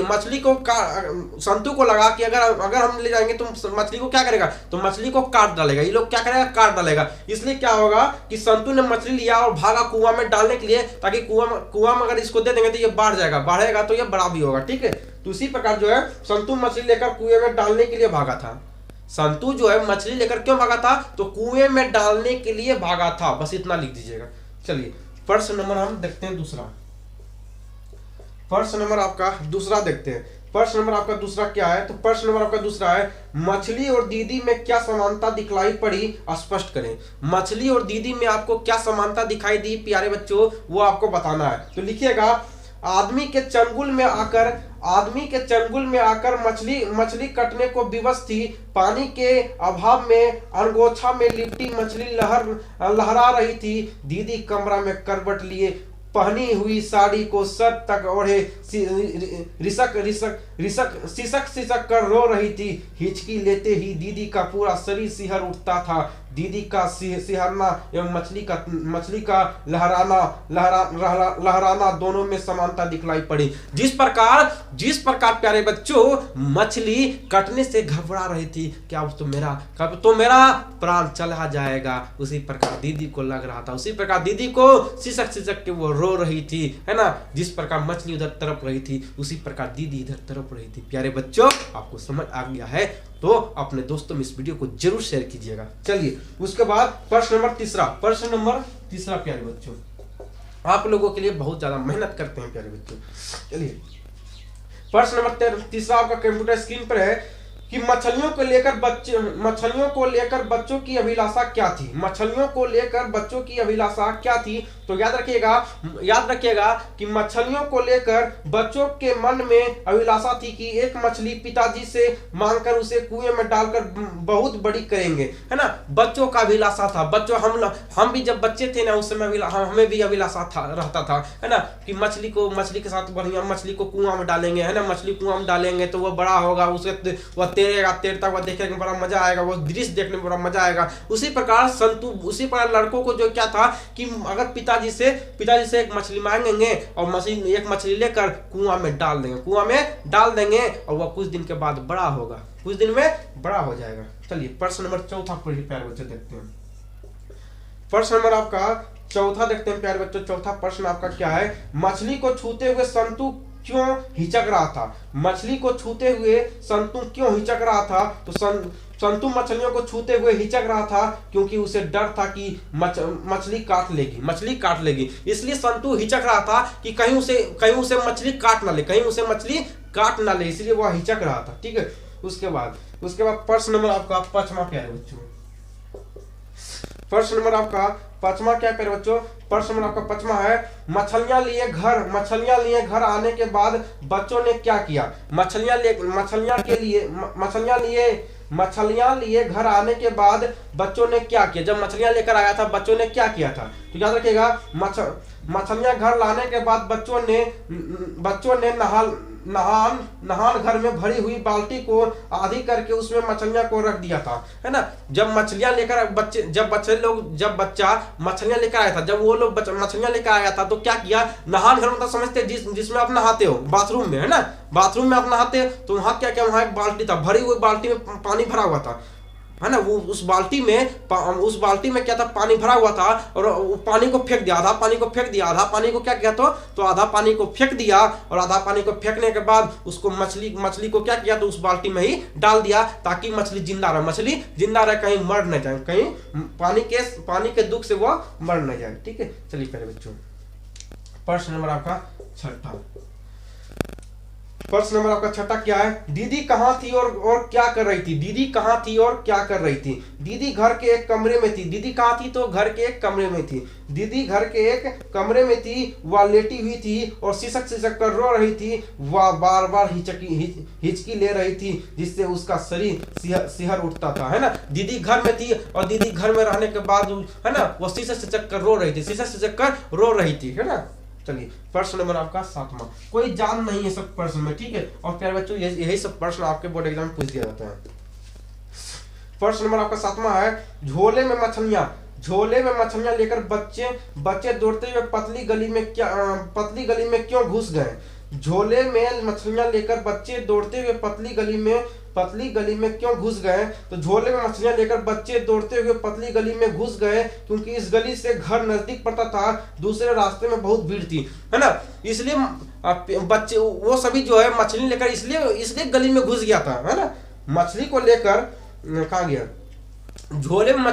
संतु को लगा कि अगर हम ले जाएंगे तो मछली को क्या करेगा, तो मछली को काट डालेगा। ये लोग क्या करेगा, काट डालेगा। इसलिए क्या होगा कि संतु ने मछली लिया और भागा कुआं में डालने के लिए, ताकि कुआं में अगर इसको दे देंगे तो ये बढ़ेगा तो ये बड़ा भी होगा। ठीक है, तो इसी प्रकार जो है संतु मछली लेकर कुएं में डालने के लिए भागा था। संतु जो है मछली लेकर क्यों भागा था, तो कुएं में डालने के लिए भागा था। बस इतना लिख दीजिएगा। चलिए प्रश्न नंबर हम देखते हैं दूसरा। प्रश्न नंबर आपका दूसरा देखते हैं। प्रश्न नंबर आपका दूसरा क्या है, तो प्रश्न नंबर आपका दूसरा है, मछली और दीदी में क्या समानता दिखलाई पड़ी, स्पष्ट करें। मछली और दीदी में आपको क्या समानता दिखाई दी प्यारे बच्चों, वो आपको बताना है। तो लिखिएगा, आदमी के चंगुल में आकर मछली कटने को विवश थी। पानी के अभाव में अनगोछा में लिपटी मछली लहरा रही थी। दीदी कमरा में करवट लिए पहनी हुई साड़ी को सर तक ओढ़े सिसक कर रो रही थी। हिचकी लेते ही दीदी का पूरा शरीर सिहर उठता था। दीदी का सिहरना एवं मछली का लहराना दोनों में समानता दिखलाई पड़ी। जिस प्रकार प्यारे बच्चों मछली कटने से घबरा रही थी, क्या तो मेरा प्राण चला जाएगा, उसी प्रकार दीदी को लग रहा था। उसी प्रकार दीदी को सिसक के वो रो रही थी, है ना। जिस प्रकार मछली उधर तड़प रही थी, उसी प्रकार दीदी इधर तड़प रही थी। प्यारे बच्चों आपको समझ आ गया है तो अपने दोस्तों में इस वीडियो को जरूर शेयर कीजिएगा। चलिए उसके बाद प्रश्न नंबर तीसरा प्यारे बच्चों, आप लोगों के लिए बहुत ज्यादा मेहनत करते हैं प्यारे बच्चों। चलिए प्रश्न नंबर तीसरा आपका कंप्यूटर स्क्रीन पर है कि मछलियों को लेकर बच्चों की अभिलाषा क्या थी। मछलियों को लेकर बच्चों की अभिलाषा क्या थी, तो याद रखिएगा कि मछलियों को लेकर बच्चों के मन में अभिलाषा थी कि एक मछली पिताजी से मांगकर उसे कुएं में डालकर बहुत बड़ी करेंगे, है ना। बच्चों का अभिलाषा था। बच्चों हम भी जब बच्चे थे ना, उस समय हमें भी अभिलाषा रहता था, है ना, कि मछली के साथ बढ़िया मछली को कुआं में डालेंगे, है ना। मछली कुआं में डालेंगे तो वो बड़ा होगा, उसे वह तैरता हुआ देखने में बड़ा मजा आएगा, वो दृश्य देखने में बड़ा मजा आएगा। उसी प्रकार लड़कों को जो क्या था कि अगर पिताजी से एक मछली मांगेंगे और एक मछली लेकर कुआं में डाल देंगे और वह कुछ दिन के बाद बड़ा होगा, कुछ दिन में बड़ा हो जाएगा। चलिए प्रश्न नंबर चौथा प्यारे बच्चे देखते हैं। प्रश्न नंबर आपका चौथा देखते हैं प्यारे बच्चों। चौथा प्रश्न आपका क्या है, मछली को छूते हुए संतु क्यों हिचक रहा था। मछली को छूते हुए संतु क्यों हिचक रहा था, तो संतु मछलियों को छूते हुए हिचक रहा था क्योंकि उसे डर था कि मछली काट लेगी। इसलिए संतु हिचक रहा था कि कहीं उसे मछली काट ना ले, इसलिए वह हिचक रहा था। ठीक है, उसके बाद प्रश्न नंबर आपका पांचवा प्यारे बच्चों। प्रश्न नंबर आपका पांचवा क्या प्यारे बच्चों, प्रश्न नंबर आपका पांचवा है, मछलियां लिए घर आने के बाद बच्चों ने क्या किया। मछलियां लिए घर आने के बाद बच्चों ने क्या किया। जब मछलियां लेकर आया था बच्चों ने क्या किया था, तो याद रखिएगा मछलियां घर लाने के बाद बच्चों ने नहान घर में भरी हुई बाल्टी को आधी करके उसमें मछलियां को रख दिया था, है ना। जब मछलियां लेकर बच्चा मछलियां लेकर आया था, जब वो लोग मछलियां लेकर आया था तो क्या किया, नहान घर मतलब समझते जिसमें आप नहाते हो, बाथरूम में, है ना। बाथरूम में आप नहाते तो वहां क्या किया, वहां एक बाल्टी था, भरी हुई बाल्टी में पानी भरा हुआ था, है ना। वो उस बाल्टी में क्या था, पानी भरा हुआ था और पानी को फेंक दिया। आधा पानी को फेंक दिया, आधा पानी को क्या किया तो आधा पानी को फेंक दिया और आधा पानी को फेंकने के बाद उसको मछली को क्या किया, तो उस बाल्टी में ही डाल दिया ताकि मछली जिंदा रहे, कहीं मर न जाए, कहीं पानी के दुख से वो मर न जाए। ठीक है, चलिए प्यारे बच्चों प्रश्न नंबर आपका छठा। प्रश्न नंबर आपका छठा क्या है, दीदी कहाँ थी और क्या कर रही थी। दीदी कहाँ थी और क्या कर रही थी। दीदी घर के एक कमरे में थी। दीदी कहाँ थी, तो घर के एक कमरे में थी। दीदी घर के एक कमरे में थी, वह लेटी हुई थी और सिसक सिसक कर रो रही थी। वह बार बार हिचकी ले रही थी, जिससे उसका शरीर सिहर उठता था, है ना। दीदी घर में थी और दीदी घर में रहने के बाद, है ना, वो सिसक सिसक कर रो रही थी, सिसक सिसक कर रो रही थी, है ना। चलिए प्रश्न नंबर आपका 7वां, कोई जान नहीं है सब प्रश्न में, ठीक है। और प्यारे बच्चों यही सब प्रश्न आपके बोर्ड एग्जाम में पूछ दिया जाता है। प्रश्न नंबर आपका 7वां है, झोले में मछलियां। झोले में मछलियां लेकर बच्चे दौड़ते हुए पतली गली में क्यों घुस गए। झोले में मछलियां लेकर बच्चे दौड़ते हुए पतली गली में क्यों घुस गए। तो झोले में मछलियां लेकर बच्चे दौड़ते हुए पतली गली में घुस गए, क्योंकि इस गली से घर नजदीक पड़ता था, दूसरे रास्ते में बहुत भीड़ थी, है ना। इसलिए बच्चे वो सभी जो है मछली लेकर इसलिए गली में घुस गया था, है ना। मछली को लेकर कहाँ गया, झोले में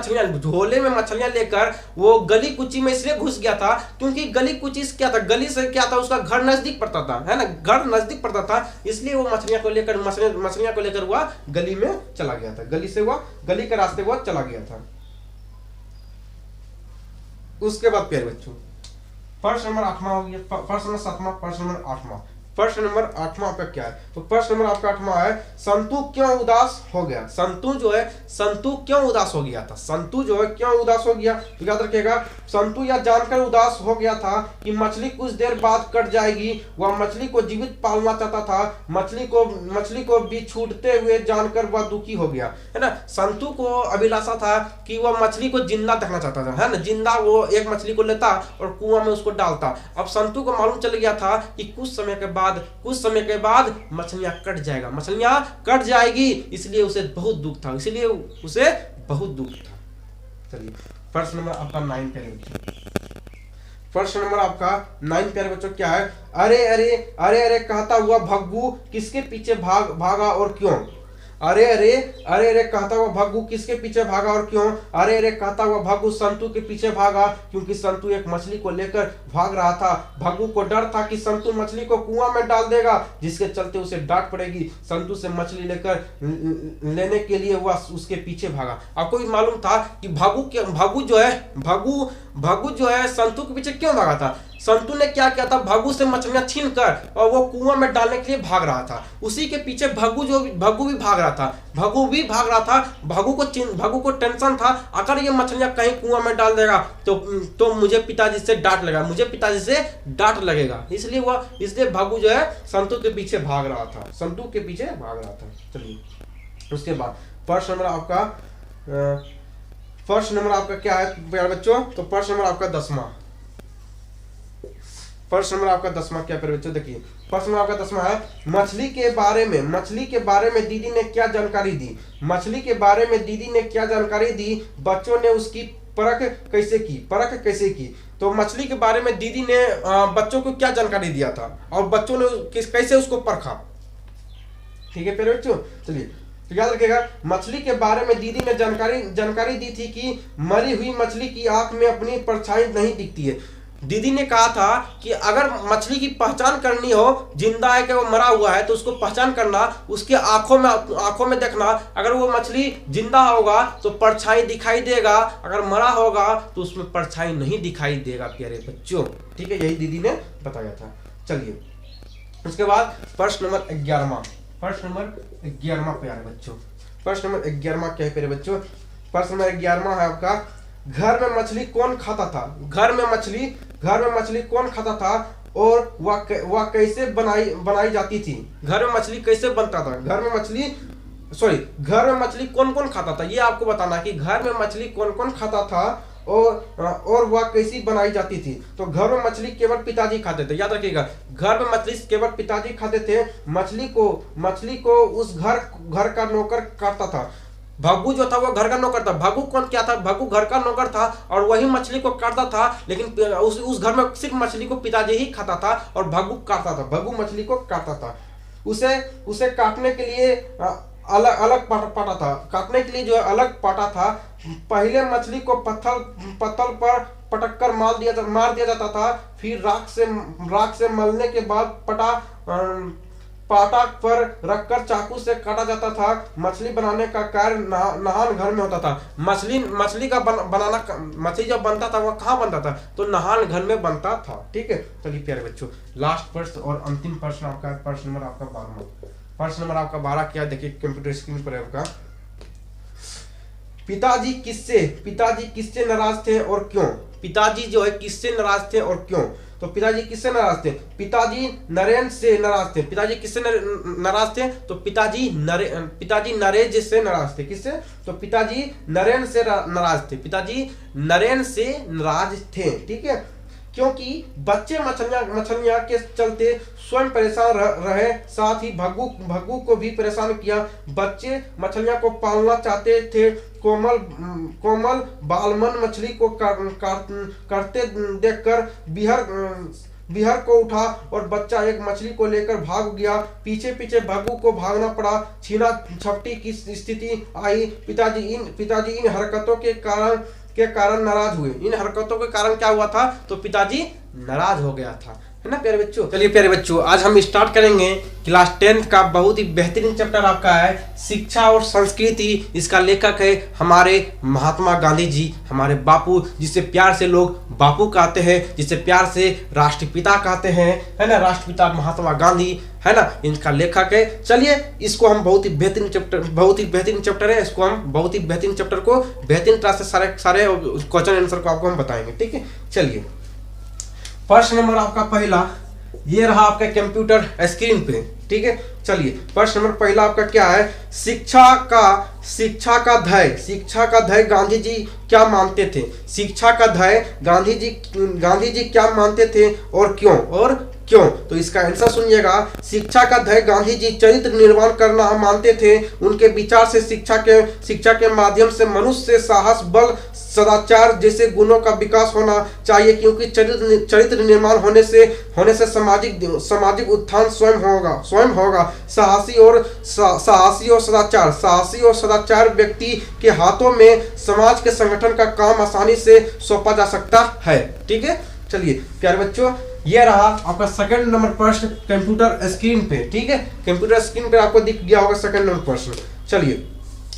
मछलियां लेकर वो गली कुची में इसलिए घुस गया था, क्योंकि गली कुची से क्या था, गली से क्या था, उसका घर नजदीक पड़ता था, है ना, घर नजदीक पड़ता था, इसलिए वो मछलियां को लेकर वह गली में चला गया था, गली के रास्ते वह चला गया था। उसके बाद प्यारे बच्चों प्रश्न नंबर 8वां हो गया, प्रश्न नंबर 7वां, प्रश्न नंबर 8वां। प्रश्न नंबर 8वां आपका क्या है, तो प्रश्न नंबर आपका 8वां है, संतु क्यों उदास हो गया। संतु क्यों उदास हो गया था। संतु जो है क्यों उदास हो गया, तो याद रखिएगा, संतु यह जानकर उदास हो गया था कि मछली कुछ देर बाद कट जाएगी। वह मछली को जीवित पालना चाहता था। मछली को भी छूटते हुए जानकर वह दुखी हो गया, है ना। संतु को अभिलाषा था कि वह मछली को जिंदा देखना चाहता था, है ना, जिंदा। वो एक मछली को लेता और कुआं में उसको डालता। अब संतु को मालूम चल गया था कि कुछ समय के बाद मछलियां कट जाएगी, इसलिए उसे बहुत दुख था। चलिए प्रश्न नंबर आपका 9 प्यारे बच्चों। प्रश्न नंबर आपका 9 प्यारे बच्चों क्या है, अरे कहता हुआ भग्गू किसके पीछे भागा और क्यों। अरे कहता हुआ भग्गू किसके पीछे भागा और क्यों। अरे कहता हुआ भग्गू संतु के पीछे भागा, क्योंकि संतु एक मछली को लेकर भाग रहा था। भग्गू को डर था कि संतु मछली को कुआं में डाल देगा, जिसके चलते उसे डांट पड़ेगी। संतु से मछली लेने के लिए वह उसके पीछे भागा। आपको भी मालूम था कि भग्गू जो है संतु के पीछे क्यों भागा था। संतु ने क्या किया था, भग्गू से मछलियां छीन कर और वो कुआं में डालने के लिए भाग रहा था। उसी के पीछे भग्गू भी भाग रहा था। भग्गू को टेंशन था, अगर ये मछलियां कहीं कुआं में डाल देगा तो मुझे पिताजी से डांट लगेगा। इसलिए भग्गू जो है संतु के पीछे भाग रहा था। चलिए उसके बाद प्रश्न नंबर आपका क्या है प्यारे बच्चों, तो प्रश्न नंबर आपका 10वां। प्रश्न नंबर आपका 10वां क्या प्यारे बच्चों, देखिए प्रश्न नंबर आपका 10वां है, मछली के बारे में दीदी ने क्या जानकारी दी। बच्चों ने उसकी परख कैसे की। तो मछली के बारे में दीदी ने बच्चों को क्या जानकारी दिया था और बच्चों ने कैसे उसको परखा। ठीक है प्यारे बच्चों, चलिए तो याद रखिएगा, मछली के बारे में दीदी ने जानकारी दी थी कि मरी हुई मछली की आंख में अपनी परछाई नहीं दिखती है। दीदी ने कहा था कि अगर मछली की पहचान करनी हो, जिंदा है कि वो मरा हुआ है, तो उसको पहचान करना, उसके आंखों में देखना। अगर वो मछली जिंदा होगा तो परछाई दिखाई देगा, अगर मरा होगा तो उसमें परछाई नहीं दिखाई देगा प्यारे बच्चों। ठीक है, यही दीदी ने बताया था। चलिए उसके बाद प्रश्न नंबर 11वां प्यारे बच्चों। प्रश्न नंबर 11वां क्या है प्यारे बच्चों, प्रश्न नंबर 11वां है आपका, घर में मछली कौन खाता था। घर में मछली कौन खाता था और वह कैसे बनाई जाती थी। घर में मछली कैसे बनता था। घर में मछली कौन खाता था, ये आपको बताना कि घर में मछली कौन खाता था और वह कैसी बनाई जाती थी। तो घर में मछली केवल पिताजी खाते थे। याद रखिएगा, घर में मछली केवल पिताजी खाते थे। मछली को उस घर का नौकर काटता था। भग्गू जो था वो घर का नौकर था। भग्गू क्या था, भग्गू घर का नौकर था और वही मछली को काटता था, लेकिन उस घर में सिर्फ मछली को पिताजी ही खाता था और भग्गू काटता था। भग्गू मछली को काटता था। उसे काटने के लिए अलग पाटा था। काटने के लिए जो अलग पाटा था। पहले मछली को पत्थर पर पटक कर मार दिया जाता था। फिर राख से मलने के बाद पाटा पर रखकर चाकू से काटा जाता था। मछली बनाने का कार्य नहान घर में होता था। मछली का बनाना, मछली जब बनता था वह कहाँ बनता था, तो नहान घर में बनता था। ठीक है, चलिए प्यारे बच्चों, लास्ट प्रश्न और अंतिम प्रश्न आपका, प्रश्न नंबर आपका 12। प्रश्न नंबर आपका 12 क्या, देखिए कंप्यूटर स्क्रीन पर है आपका। पिताजी किससे नाराज थे और क्यों? पिताजी जो है किससे नाराज थे और क्यों? तो पिताजी किससे नाराज थे? पिताजी नरेंद्र से नाराज थे। पिताजी किससे नाराज थे? तो पिताजी नरेंद्र से नाराज थे। किससे? तो पिताजी नरेंद्र से नाराज थे। पिताजी नरेंद्र से नाराज थे। ठीक है, क्योंकि बच्चे मछलियां के चलते स्वयं परेशान रहे, साथ ही भग्गू को भी परेशान किया। बच्चे मछलियां को पालना चाहते थे। कोमल बालमन मछली को करते देखकर बिहर को उठा और बच्चा एक मछली को लेकर भाग गया। पीछे भग्गू को भागना पड़ा। छीना झपटी की स्थिति आई। पिताजी इन हरकतों के कारण नाराज हुए। इन हरकतों के कारण क्या हुआ था? तो पिताजी नाराज हो गया था, है ना प्यारे बच्चों। चलिए प्यारे बच्चों, आज हम स्टार्ट करेंगे क्लास 10 का बहुत ही बेहतरीन चैप्टर आपका है शिक्षा और संस्कृति। इसका लेखक है हमारे महात्मा गांधी जी, हमारे बापू, जिसे प्यार से लोग बापू कहते हैं, जिसे प्यार से राष्ट्रपिता कहते हैं, है ना, राष्ट्रपिता महात्मा गांधी, है ना, इनका लेखक है। चलिए इसको हम बहुत ही बेहतरीन चैप्टर है। इसको हम बहुत ही बेहतरीन चैप्टर को बेहतरीन तरह से सारे क्वेश्चन आंसर को आपको हम बताएंगे। ठीक है, चलिए प्रश्न नंबर आपका पहला ये रहा आपके कंप्यूटर स्क्रीन पे। ठीक है, चलिए प्रश्न नंबर पहला आपका क्या है? शिक्षा का ध्येय गांधी जी क्या मानते थे? शिक्षा का ध्येय गांधी जी क्या मानते थे और क्यों? तो इसका आंसर सुनिएगा। शिक्षा का ध्येय गांधी जी चरित्र निर्माण करना मानते थे। उनके विचार से शिक्षा के माध्यम से मनुष्य साहस, बल, सदाचार जैसे गुणों का विकास होना चाहिए, क्योंकि चरित्र निर्माण होने से सामाजिक उत्थान स्वयं होगा। साहसी और सदाचार व्यक्ति के हाथों में समाज के संगठन का काम आसानी से सौंपा जा सकता है। ठीक है, चलिए प्यारे बच्चों, ये रहा आपका सेकंड नंबर प्रश्न कंप्यूटर स्क्रीन पे। ठीक है, कंप्यूटर स्क्रीन पे आपको दिख गया होगा सेकंड नंबर प्रश्न। चलिए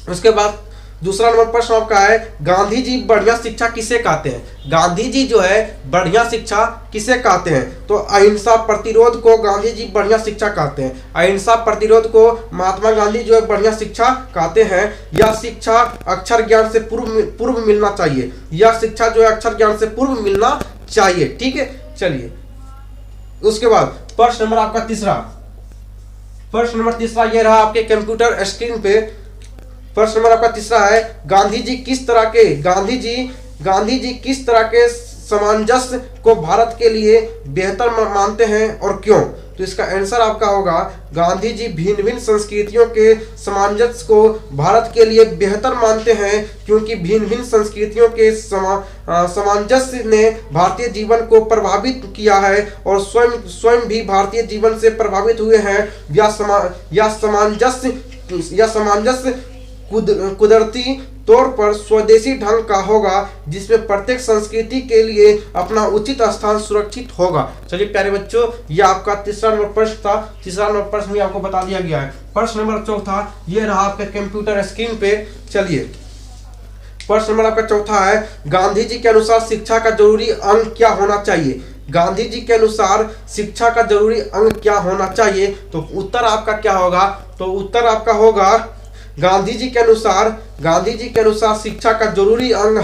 उसके बाद दूसरा नंबर प्रश्न आपका है गांधी जी बढ़िया शिक्षा किसे कहते हैं? गांधी जी जो है बढ़िया शिक्षा किसे कहते हैं? तो अहिंसा प्रतिरोध को गांधी जी बढ़िया शिक्षा कहते हैं। अहिंसा प्रतिरोध को महात्मा गांधी जो है बढ़िया शिक्षा कहते हैं। यह शिक्षा अक्षर ज्ञान से पूर्व मिलना चाहिए। यह शिक्षा जो है अक्षर ज्ञान से पूर्व मिलना चाहिए। ठीक है, चलिए उसके बाद प्रश्न नंबर आपका तीसरा ये रहा आपके कंप्यूटर स्क्रीन पे। प्रश्न नंबर आपका तीसरा है गांधी जी किस तरह के सामंजस्य को भारत के लिए बेहतर मानते हैं और क्यों? तो इसका आंसर आपका होगा गांधी जी भिन्न संस्कृतियों के सामंजस्य को भारत के लिए बेहतर मानते हैं, क्योंकि भिन्न संस्कृतियों के सामंजस्य ने भारतीय जीवन को प्रभावित किया है और स्वयं भी भारतीय जीवन से प्रभावित हुए हैं। यह सामंजस्य कुदरती तौर पर स्वदेशी ढंग का होगा, जिसमें प्रत्येक संस्कृति के लिए अपना उचित स्थान सुरक्षित होगा। चलिए प्यारे बच्चों, यह आपका तीसरा नंबर प्रश्न था। तीसरा नंबर प्रश्न भी आपको बता दिया गया है। प्रश्न नंबर चौथा ये रहा आपके कंप्यूटर स्क्रीन पे। चलिए प्रश्न नंबर आपका चौथा है गांधी जी के अनुसार शिक्षा का जरूरी अंग क्या होना चाहिए? गांधी जी के अनुसार शिक्षा का जरूरी अंग क्या होना चाहिए? तो उत्तर आपका क्या होगा? तो उत्तर आपका होगा गांधी जी के अनुसार शिक्षा का जरूरी अंग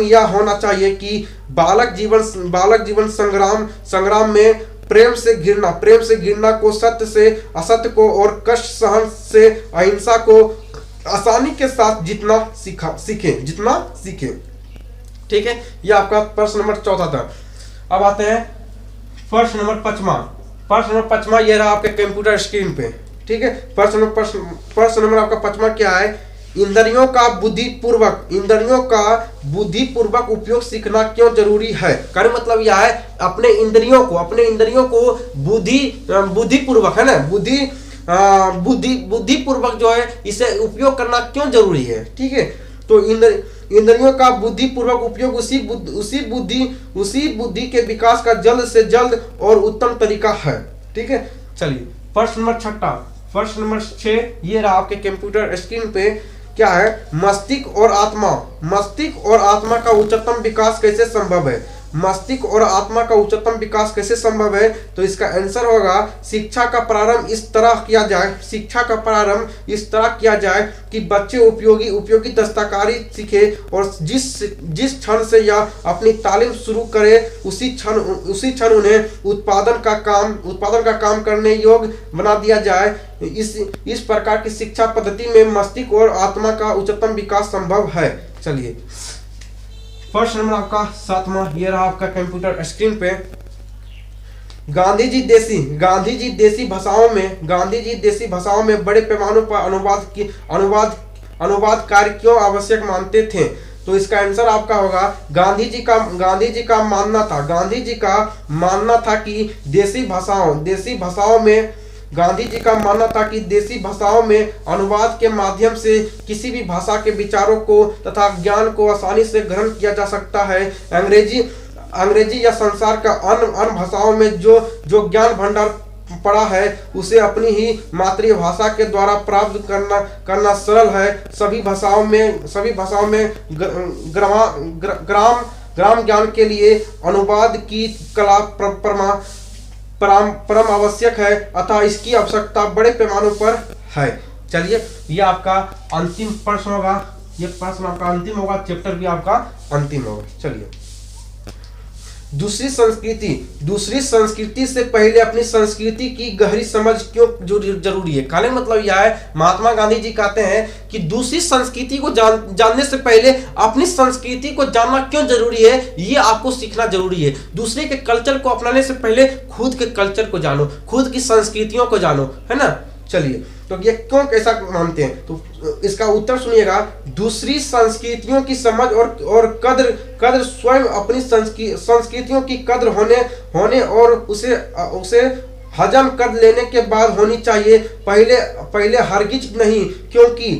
यह होना चाहिए कि बालक जीवन संग्राम में प्रेम से घृणा को, सत्य से असत्य को और कष्ट सहन से अहिंसा को आसानी के साथ जितना सीखे। ठीक है, यह आपका प्रश्न नंबर चौथा था। अब आते हैं प्रश्न नंबर पांचवा ये रहा आपके कंप्यूटर स्क्रीन पे। ठीक है, प्रश्न नंबर आपका पांचवा क्या है? इंद्रियों का बुद्धिपूर्वक उपयोग सीखना क्यों जरूरी है? कहने मतलब यह है अपने इंद्रियों को बुद्धिपूर्वक, है ना, बुद्धिपूर्वक जो है इसे उपयोग करना क्यों जरूरी है? ठीक है, तो इंद्रियों का बुद्धिपूर्वक उपयोग उसी बुद्धि के विकास का जल्द से जल्द और उत्तम तरीका है। ठीक है, चलिए प्रश्न नंबर 6, प्रश्न नंबर 6 ये रहा आपके कंप्यूटर स्क्रीन पे। क्या है? मस्तिष्क और आत्मा, मस्तिष्क और आत्मा का उच्चतम विकास कैसे संभव है? मस्तिष्क और आत्मा का उच्चतम विकास कैसे संभव है? तो इसका आंसर होगा शिक्षा का प्रारंभ इस तरह किया जाए, शिक्षा का प्रारंभ इस तरह किया जाए कि बच्चे उपयोगी दस्तकारी सीखे और जिस क्षण से यह अपनी तालीम शुरू करे उसी क्षण उन्हें उत्पादन का काम करने योग्य बना दिया जाए। इस प्रकार की शिक्षा पद्धति में मस्तिष्क और आत्मा का उच्चतम विकास संभव है। चलिए प्रश्न नंबर आपका 7वां ये रहा आपका कंप्यूटर स्क्रीन पे। गांधी जी देसी भाषाओं में बड़े पैमाने पर अनुवाद कार्य क्यों आवश्यक मानते थे? तो इसका आंसर आपका होगा गांधी जी का मानना था कि देसी भाषाओं में अनुवाद के माध्यम से किसी भी भाषा के विचारों को तथा ज्ञान को आसानी से ग्रहण किया जा सकता है। अंग्रेजी या संसार का अन्य भाषाओं में जो ज्ञान भंडार पड़ा है उसे अपनी ही मातृभाषा के द्वारा प्राप्त करना सरल है। सभी भाषाओं में ग्राम ज्ञान के लिए अनुवाद की कला परम आवश्यक है, अतः इसकी आवश्यकता बड़े पैमानों पर है। चलिए ये आपका अंतिम प्रश्न होगा, ये प्रश्न आपका अंतिम होगा, चैप्टर भी आपका अंतिम होगा। चलिए दूसरी संस्कृति से पहले अपनी संस्कृति की गहरी समझ क्यों जरूरी है? कहने मतलब यह है, महात्मा गांधी जी कहते हैं कि दूसरी संस्कृति को जानने से पहले अपनी संस्कृति को जानना क्यों जरूरी है, ये आपको सीखना जरूरी है। दूसरे के कल्चर को अपनाने से पहले खुद के कल्चर को जानो, खुद की संस्कृतियों को जानो, है ना। चलिए तो ये क्यों कैसा मानते हैं, तो इसका उत्तर सुनिएगा। दूसरी संस्कृतियों की समझ और कद्र स्वयं अपनी संस्कृतियों की कद्र होने और उसे हजम कर लेने के बाद होनी चाहिए, पहले हरगिज नहीं। क्योंकि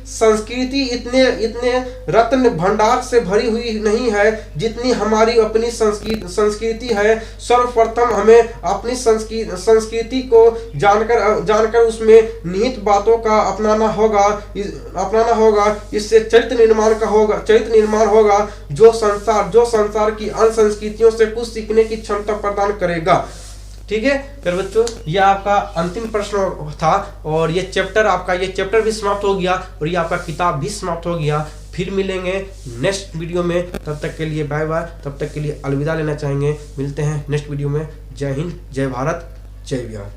संस्कृति इतने रत्न भंडार से भरी हुई नहीं है जितनी हमारी अपनी संस्कृति है। सर्वप्रथम हमें अपनी संस्कृति को जानकर उसमें निहित बातों का अपनाना होगा। इससे चरित्र निर्माण होगा जो संसार की अन्य संस्कृतियों से कुछ सीखने की क्षमता प्रदान करेगा। ठीक है फिर बच्चों, यह आपका अंतिम प्रश्न था और ये चैप्टर भी समाप्त हो गया और ये आपका किताब भी समाप्त हो गया। फिर मिलेंगे नेक्स्ट वीडियो में, तब तक के लिए बाय बाय। तब तक के लिए अलविदा लेना चाहेंगे। मिलते हैं नेक्स्ट वीडियो में। जय हिंद, जय भारत, जय बिहार।